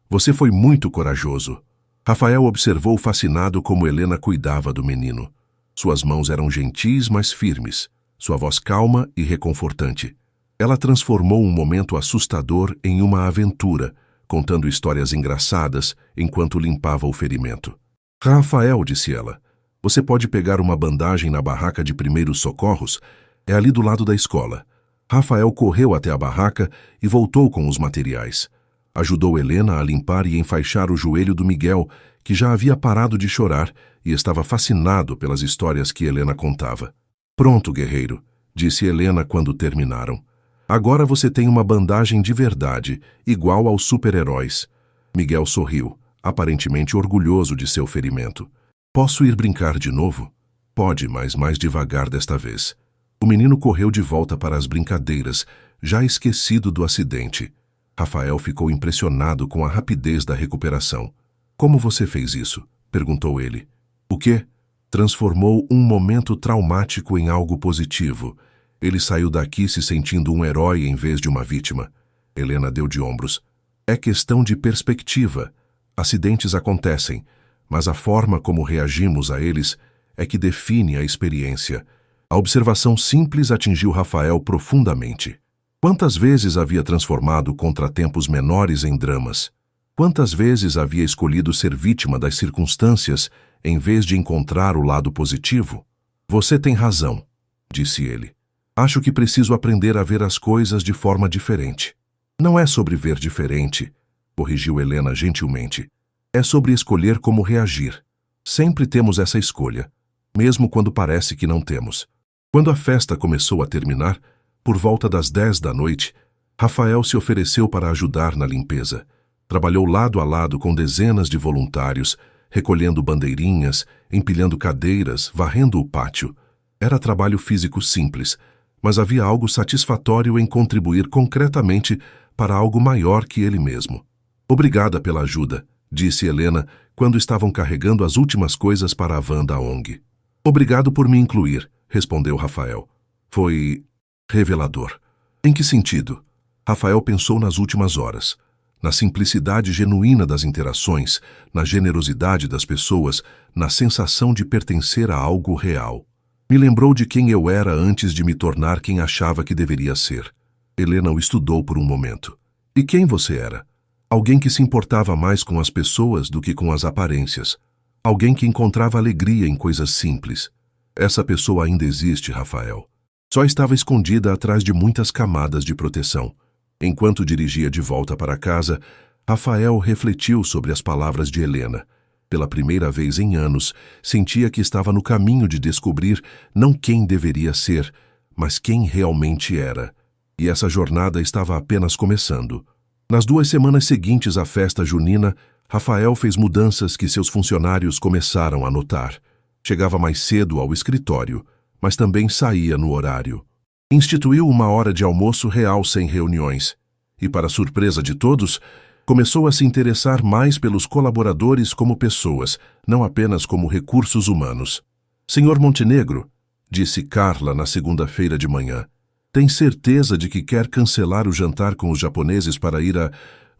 Você foi muito corajoso." Rafael observou fascinado como Helena cuidava do menino. Suas mãos eram gentis, mas firmes, sua voz calma e reconfortante. Ela transformou um momento assustador em uma aventura, contando histórias engraçadas enquanto limpava o ferimento. "Rafael", disse ela, "você pode pegar uma bandagem na barraca de primeiros socorros? É ali do lado da escola." Rafael correu até a barraca e voltou com os materiais. Ajudou Helena a limpar e enfaixar o joelho do Miguel, que já havia parado de chorar e estava fascinado pelas histórias que Helena contava. "Pronto, guerreiro", disse Helena quando terminaram. "Agora você tem uma bandagem de verdade, igual aos super-heróis." Miguel sorriu, aparentemente orgulhoso de seu ferimento. "Posso ir brincar de novo?" "Pode, mas mais devagar desta vez." O menino correu de volta para as brincadeiras, já esquecido do acidente. Rafael ficou impressionado com a rapidez da recuperação. "Como você fez isso?" perguntou ele. "O quê?" "Transformou um momento traumático em algo positivo. Ele saiu daqui se sentindo um herói em vez de uma vítima." Helena deu de ombros. "É questão de perspectiva. Acidentes acontecem, mas a forma como reagimos a eles é que define a experiência. A observação simples atingiu Rafael profundamente. Quantas vezes havia transformado contratempos menores em dramas? Quantas vezes havia escolhido ser vítima das circunstâncias em vez de encontrar o lado positivo? Você tem razão, disse ele. Acho que preciso aprender a ver as coisas de forma diferente. Não é sobre ver diferente, corrigiu Helena gentilmente. É sobre escolher como reagir. Sempre temos essa escolha, mesmo quando parece que não temos. Quando a festa começou a terminar, por volta das 10 da noite, Rafael se ofereceu para ajudar na limpeza. Trabalhou lado a lado com dezenas de voluntários, recolhendo bandeirinhas, empilhando cadeiras, varrendo o pátio. Era trabalho físico simples, mas havia algo satisfatório em contribuir concretamente para algo maior que ele mesmo. Obrigada pela ajuda, disse Helena quando estavam carregando as últimas coisas para a van da ONG. Obrigado por me incluir, respondeu Rafael. Foi revelador. Em que sentido? Rafael pensou nas últimas horas. Na simplicidade genuína das interações, na generosidade das pessoas, na sensação de pertencer a algo real. Me lembrou de quem eu era antes de me tornar quem achava que deveria ser. Helena o estudou por um momento. E quem você era? Alguém que se importava mais com as pessoas do que com as aparências. Alguém que encontrava alegria em coisas simples. Essa pessoa ainda existe, Rafael. Só estava escondida atrás de muitas camadas de proteção. Enquanto dirigia de volta para casa, Rafael refletiu sobre as palavras de Helena. Pela primeira vez em anos, sentia que estava no caminho de descobrir não quem deveria ser, mas quem realmente era. E essa jornada estava apenas começando. Nas 2 semanas seguintes à festa junina, Rafael fez mudanças que seus funcionários começaram a notar. Chegava mais cedo ao escritório, mas também saía no horário. Instituiu uma hora de almoço real sem reuniões. E, para surpresa de todos, começou a se interessar mais pelos colaboradores como pessoas, não apenas como recursos humanos. Senhor Montenegro, disse Carla na segunda-feira de manhã, tem certeza de que quer cancelar o jantar com os japoneses para ir a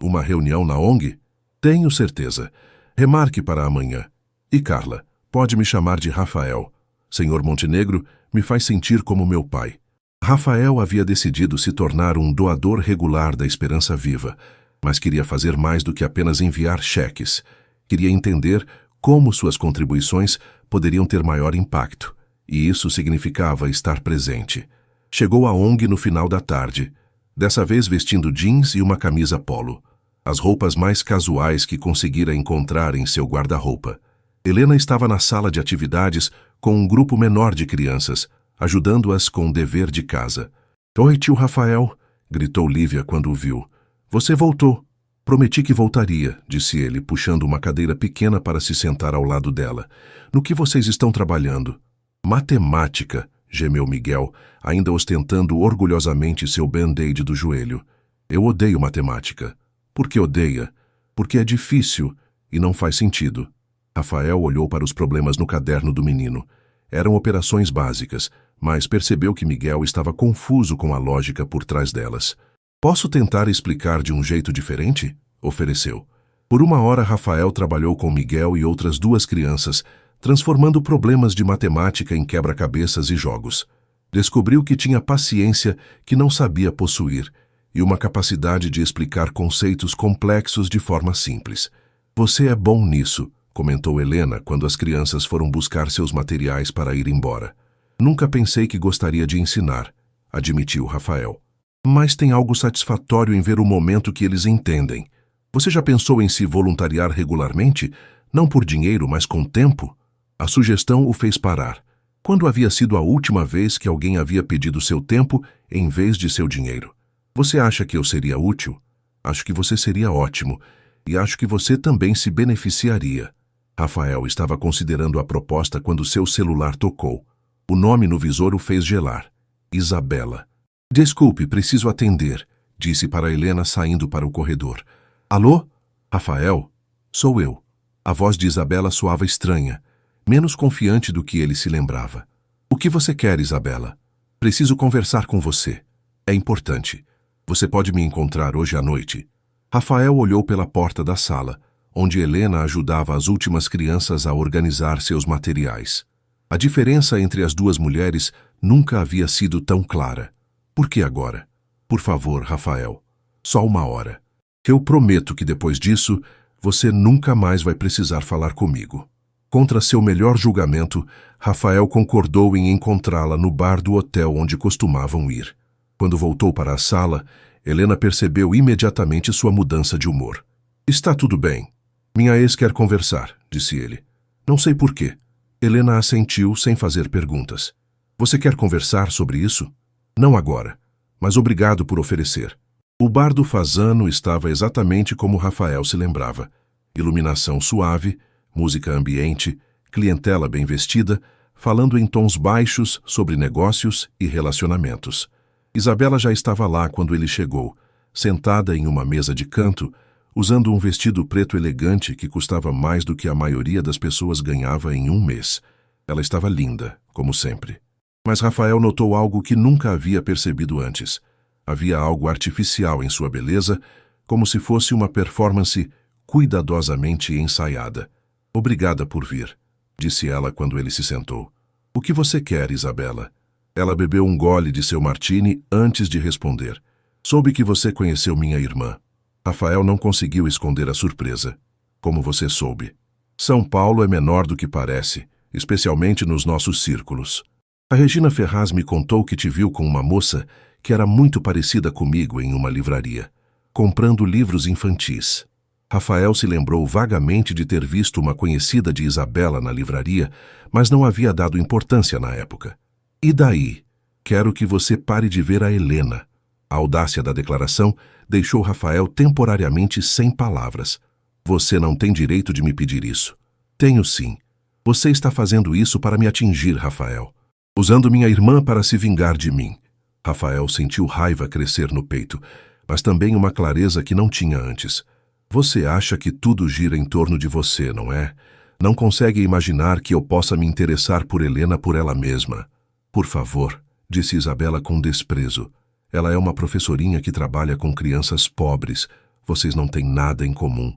uma reunião na ONG? Tenho certeza. Remarque para amanhã. E Carla, pode me chamar de Rafael. Senhor Montenegro me faz sentir como meu pai. Rafael havia decidido se tornar um doador regular da Esperança Viva, mas queria fazer mais do que apenas enviar cheques. Queria entender como suas contribuições poderiam ter maior impacto, e isso significava estar presente. Chegou à ONG no final da tarde, dessa vez vestindo jeans e uma camisa polo, as roupas mais casuais que conseguira encontrar em seu guarda-roupa. Helena estava na sala de atividades com um grupo menor de crianças, ajudando-as com o dever de casa. Oi, tio Rafael, gritou Lívia quando o viu. Você voltou. Prometi que voltaria, disse ele, puxando uma cadeira pequena para se sentar ao lado dela. No que vocês estão trabalhando? Matemática, gemeu Miguel, ainda ostentando orgulhosamente seu band-aid do joelho. Eu odeio matemática. Por que odeia? Porque é difícil e não faz sentido. Rafael olhou para os problemas no caderno do menino. Eram operações básicas, mas percebeu que Miguel estava confuso com a lógica por trás delas. Posso tentar explicar de um jeito diferente? Ofereceu. Por 1 hora, Rafael trabalhou com Miguel e outras 2 crianças, transformando problemas de matemática em quebra-cabeças e jogos. Descobriu que tinha paciência que não sabia possuir e uma capacidade de explicar conceitos complexos de forma simples. Você é bom nisso, comentou Helena quando as crianças foram buscar seus materiais para ir embora. Nunca pensei que gostaria de ensinar, admitiu Rafael. Mas tem algo satisfatório em ver o momento que eles entendem. Você já pensou em se voluntariar regularmente? Não por dinheiro, mas com tempo? A sugestão o fez parar. Quando havia sido a última vez que alguém havia pedido seu tempo em vez de seu dinheiro? Você acha que eu seria útil? Acho que você seria ótimo. E acho que você também se beneficiaria. Rafael estava considerando a proposta quando seu celular tocou. O nome no visor o fez gelar. Isabela. Desculpe, preciso atender, disse para Helena saindo para o corredor. Alô? Rafael? Sou eu. A voz de Isabela soava estranha, menos confiante do que ele se lembrava. O que você quer, Isabela? Preciso conversar com você. É importante. Você pode me encontrar hoje à noite? Rafael olhou pela porta da sala, onde Helena ajudava as últimas crianças a organizar seus materiais. A diferença entre as duas mulheres nunca havia sido tão clara. Por que agora? Por favor, Rafael. Só uma hora. Eu prometo que depois disso, você nunca mais vai precisar falar comigo. Contra seu melhor julgamento, Rafael concordou em encontrá-la no bar do hotel onde costumavam ir. Quando voltou para a sala, Helena percebeu imediatamente sua mudança de humor. Está tudo bem. Minha ex quer conversar, disse ele. Não sei por quê. Helena assentiu sem fazer perguntas. Você quer conversar sobre isso? Não agora, mas obrigado por oferecer. O bar do Fasano estava exatamente como Rafael se lembrava. Iluminação suave, música ambiente, clientela bem vestida, falando em tons baixos sobre negócios e relacionamentos. Isabela já estava lá quando ele chegou, sentada em uma mesa de canto, usando um vestido preto elegante que custava mais do que a maioria das pessoas ganhava em um mês. Ela estava linda, como sempre. Mas Rafael notou algo que nunca havia percebido antes. Havia algo artificial em sua beleza, como se fosse uma performance cuidadosamente ensaiada. Obrigada por vir, disse ela quando ele se sentou. O que você quer, Isabela? Ela bebeu um gole de seu martini antes de responder. Soube que você conheceu minha irmã. Rafael não conseguiu esconder a surpresa. Como você soube? São Paulo é menor do que parece, especialmente nos nossos círculos. A Regina Ferraz me contou que te viu com uma moça que era muito parecida comigo em uma livraria, comprando livros infantis. Rafael se lembrou vagamente de ter visto uma conhecida de Isabela na livraria, mas não havia dado importância na época. E daí? Quero que você pare de ver a Helena. A audácia da declaração deixou Rafael temporariamente sem palavras. Você não tem direito de me pedir isso. Tenho sim. Você está fazendo isso para me atingir, Rafael. Usando minha irmã para se vingar de mim. Rafael sentiu raiva crescer no peito, mas também uma clareza que não tinha antes. Você acha que tudo gira em torno de você, não é? Não consegue imaginar que eu possa me interessar por Helena por ela mesma. Por favor, disse Isabela com desprezo. Ela é uma professorinha que trabalha com crianças pobres. Vocês não têm nada em comum.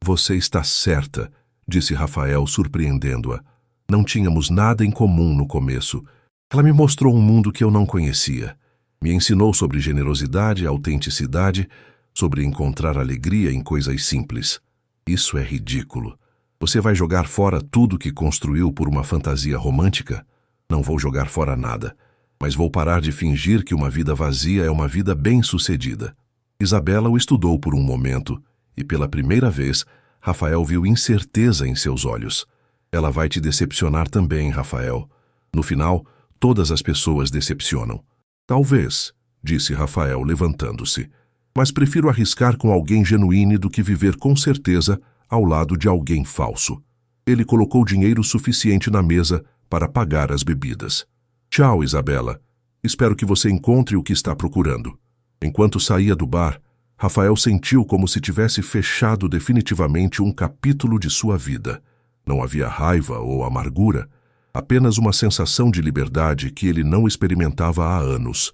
Você está certa, disse Rafael, surpreendendo-a. Não tínhamos nada em comum no começo. Ela me mostrou um mundo que eu não conhecia. Me ensinou sobre generosidade, autenticidade, sobre encontrar alegria em coisas simples. Isso é ridículo. Você vai jogar fora tudo que construiu por uma fantasia romântica? Não vou jogar fora nada, mas vou parar de fingir que uma vida vazia é uma vida bem-sucedida. Isabela o estudou por um momento, e pela primeira vez, Rafael viu incerteza em seus olhos. Ela vai te decepcionar também, Rafael. No final, todas as pessoas decepcionam. Talvez, disse Rafael, levantando-se. Mas prefiro arriscar com alguém genuíno do que viver com certeza ao lado de alguém falso. Ele colocou dinheiro suficiente na mesa para pagar as bebidas. Tchau, Isabela. Espero que você encontre o que está procurando. Enquanto saía do bar, Rafael sentiu como se tivesse fechado definitivamente um capítulo de sua vida. Não havia raiva ou amargura, apenas uma sensação de liberdade que ele não experimentava há anos.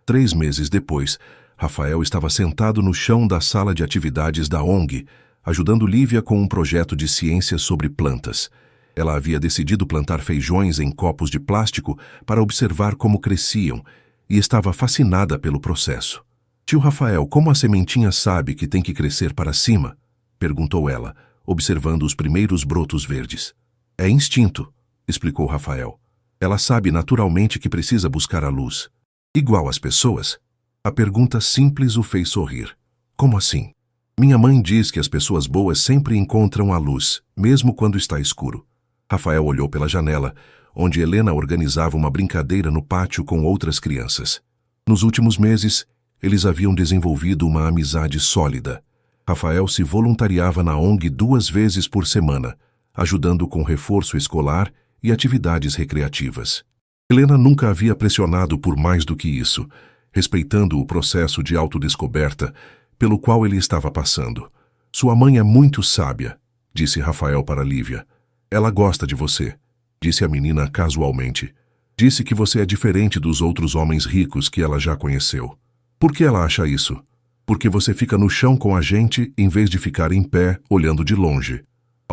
3 meses depois, Rafael estava sentado no chão da sala de atividades da ONG, ajudando Lívia com um projeto de ciência sobre plantas. Ela havia decidido plantar feijões em copos de plástico para observar como cresciam e estava fascinada pelo processo. Tio Rafael, como a sementinha sabe que tem que crescer para cima? Perguntou ela, observando os primeiros brotos verdes. É instinto, explicou Rafael. Ela sabe naturalmente que precisa buscar a luz. Igual às pessoas? A pergunta simples o fez sorrir. Como assim? Minha mãe diz que as pessoas boas sempre encontram a luz, mesmo quando está escuro. Rafael olhou pela janela, onde Helena organizava uma brincadeira no pátio com outras crianças. Nos últimos meses, eles haviam desenvolvido uma amizade sólida. Rafael se voluntariava na ONG 2 vezes por semana, ajudando com reforço escolar e atividades recreativas. Helena nunca havia pressionado por mais do que isso, respeitando o processo de autodescoberta pelo qual ele estava passando. Sua mãe é muito sábia, disse Rafael para Lívia. Ela gosta de você, disse a menina casualmente. Disse que você é diferente dos outros homens ricos que ela já conheceu. Por que ela acha isso? Porque você fica no chão com a gente em vez de ficar em pé, olhando de longe.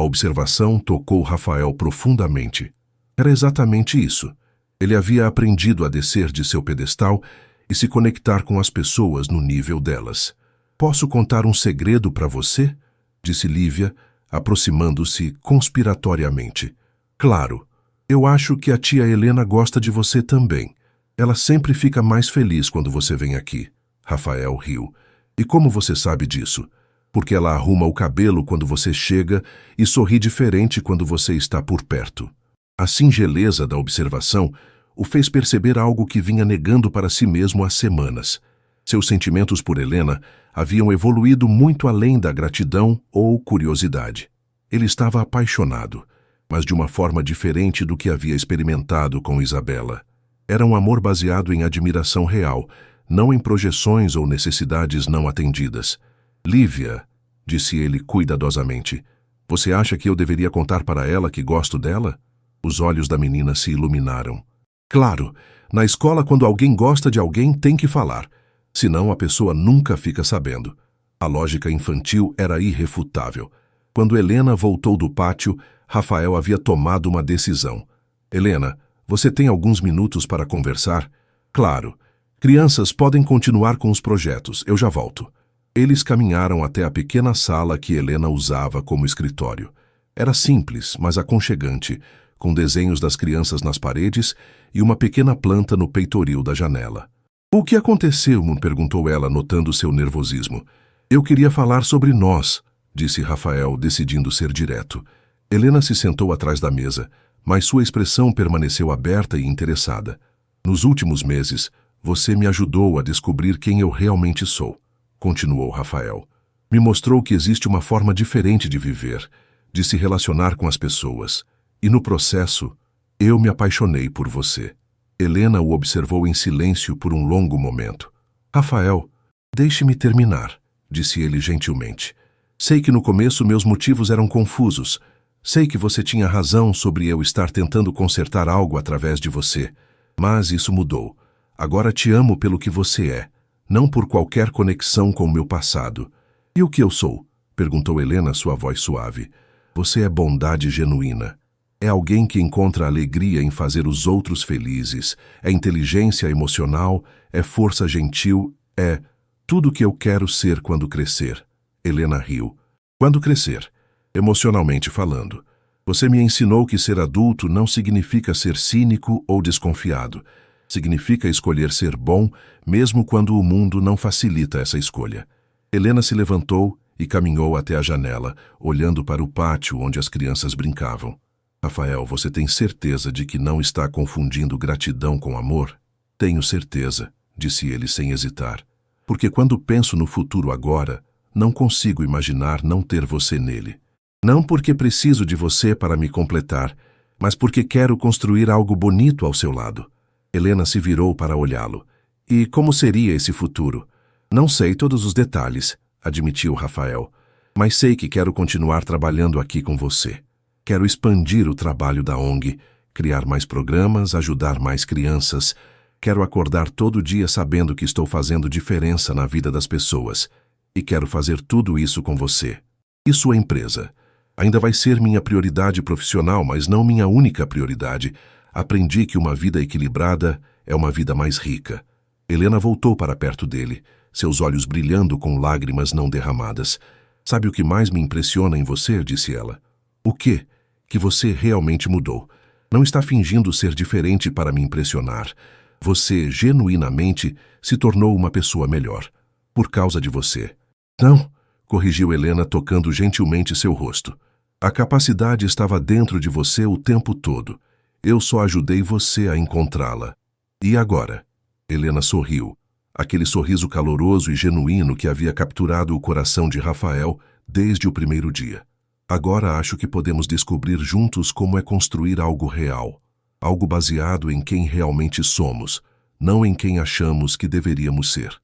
A observação tocou Rafael profundamente. Era exatamente isso. Ele havia aprendido a descer de seu pedestal e se conectar com as pessoas no nível delas. Posso contar um segredo para você? Disse Lívia, aproximando-se conspiratoriamente. Claro, eu acho que a tia Helena gosta de você também. Ela sempre fica mais feliz quando você vem aqui. Rafael riu. E como você sabe disso? Porque ela arruma o cabelo quando você chega e sorri diferente quando você está por perto. A singeleza da observação o fez perceber algo que vinha negando para si mesmo há semanas. Seus sentimentos por Helena haviam evoluído muito além da gratidão ou curiosidade. Ele estava apaixonado, mas de uma forma diferente do que havia experimentado com Isabela. Era um amor baseado em admiração real, não em projeções ou necessidades não atendidas. Lívia, disse ele cuidadosamente, você acha que eu deveria contar para ela que gosto dela? Os olhos da menina se iluminaram. Claro, na escola quando alguém gosta de alguém tem que falar, senão a pessoa nunca fica sabendo. A lógica infantil era irrefutável. Quando Helena voltou do pátio, Rafael havia tomado uma decisão. Helena, você tem alguns minutos para conversar? Claro. Crianças podem continuar com os projetos, eu já volto. Eles caminharam até a pequena sala que Helena usava como escritório. Era simples, mas aconchegante, com desenhos das crianças nas paredes e uma pequena planta no peitoril da janela. O que aconteceu? Perguntou ela, notando seu nervosismo. Eu queria falar sobre nós, disse Rafael, decidindo ser direto. Helena se sentou atrás da mesa, mas sua expressão permaneceu aberta e interessada. Nos últimos meses, você me ajudou a descobrir quem eu realmente sou, continuou Rafael. Me mostrou que existe uma forma diferente de viver, de se relacionar com as pessoas. E no processo, eu me apaixonei por você. Helena o observou em silêncio por um longo momento. Rafael, deixe-me terminar, disse ele gentilmente. Sei que no começo meus motivos eram confusos. Sei que você tinha razão sobre eu estar tentando consertar algo através de você. Mas isso mudou. Agora te amo pelo que você é, não por qualquer conexão com o meu passado. E o que eu sou? Perguntou Helena, sua voz suave. Você é bondade genuína. É alguém que encontra alegria em fazer os outros felizes. É inteligência emocional, é força gentil, é tudo o que eu quero ser quando crescer. Helena riu. Quando crescer? Emocionalmente falando. Você me ensinou que ser adulto não significa ser cínico ou desconfiado. Significa escolher ser bom, mesmo quando o mundo não facilita essa escolha. Helena se levantou e caminhou até a janela, olhando para o pátio onde as crianças brincavam. Rafael, você tem certeza de que não está confundindo gratidão com amor? Tenho certeza, disse ele sem hesitar. Porque quando penso no futuro agora, não consigo imaginar não ter você nele. Não porque preciso de você para me completar, mas porque quero construir algo bonito ao seu lado. Helena se virou para olhá-lo. E como seria esse futuro? Não sei todos os detalhes, admitiu Rafael, mas sei que quero continuar trabalhando aqui com você. Quero expandir o trabalho da ONG, criar mais programas, ajudar mais crianças. Quero acordar todo dia sabendo que estou fazendo diferença na vida das pessoas. E quero fazer tudo isso com você. E sua empresa? Ainda vai ser minha prioridade profissional, mas não minha única prioridade. Aprendi que uma vida equilibrada é uma vida mais rica. Helena voltou para perto dele, seus olhos brilhando com lágrimas não derramadas. Sabe o que mais me impressiona em você? Disse ela. O quê? Que você realmente mudou. Não está fingindo ser diferente para me impressionar. Você, genuinamente, se tornou uma pessoa melhor. Por causa de você. Não, corrigiu Helena, tocando gentilmente seu rosto. A capacidade estava dentro de você o tempo todo. Eu só ajudei você a encontrá-la. E agora? Helena sorriu. Aquele sorriso caloroso e genuíno que havia capturado o coração de Rafael desde o primeiro dia. Agora acho que podemos descobrir juntos como é construir algo real. Algo baseado em quem realmente somos, não em quem achamos que deveríamos ser.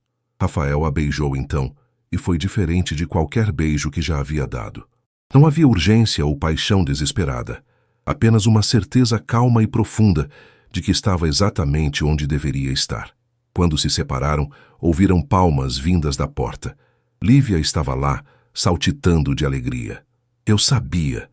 Rafael a beijou então, e foi diferente de qualquer beijo que já havia dado. Não havia urgência ou paixão desesperada, apenas uma certeza calma e profunda de que estava exatamente onde deveria estar. Quando se separaram, ouviram palmas vindas da porta. Lívia estava lá, saltitando de alegria. Eu sabia,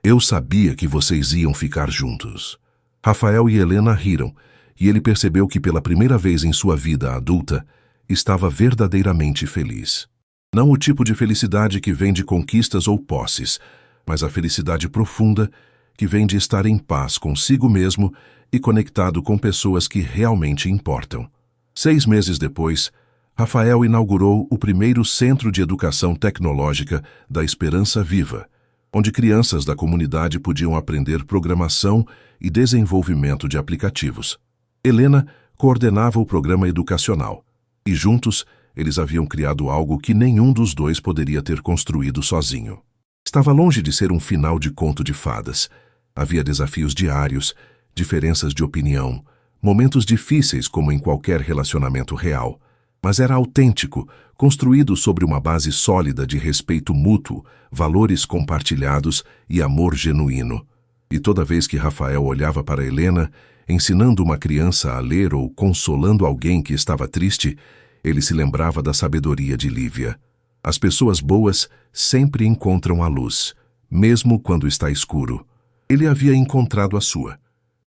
Eu sabia que vocês iam ficar juntos. Rafael e Helena riram, e ele percebeu que pela primeira vez em sua vida adulta, estava verdadeiramente feliz. Não o tipo de felicidade que vem de conquistas ou posses, mas a felicidade profunda que vem de estar em paz consigo mesmo e conectado com pessoas que realmente importam. 6 meses depois, Rafael inaugurou o primeiro Centro de Educação Tecnológica da Esperança Viva, onde crianças da comunidade podiam aprender programação e desenvolvimento de aplicativos. Helena coordenava o programa educacional, e juntos eles haviam criado algo que nenhum dos dois poderia ter construído sozinho. Estava longe de ser um final de conto de fadas. Havia desafios diários, diferenças de opinião, momentos difíceis como em qualquer relacionamento real, mas era autêntico, construído sobre uma base sólida de respeito mútuo, valores compartilhados e amor genuíno. E toda vez que Rafael olhava para Helena, ensinando uma criança a ler ou consolando alguém que estava triste, ele se lembrava da sabedoria de Lívia. As pessoas boas sempre encontram a luz, mesmo quando está escuro. Ele havia encontrado a sua.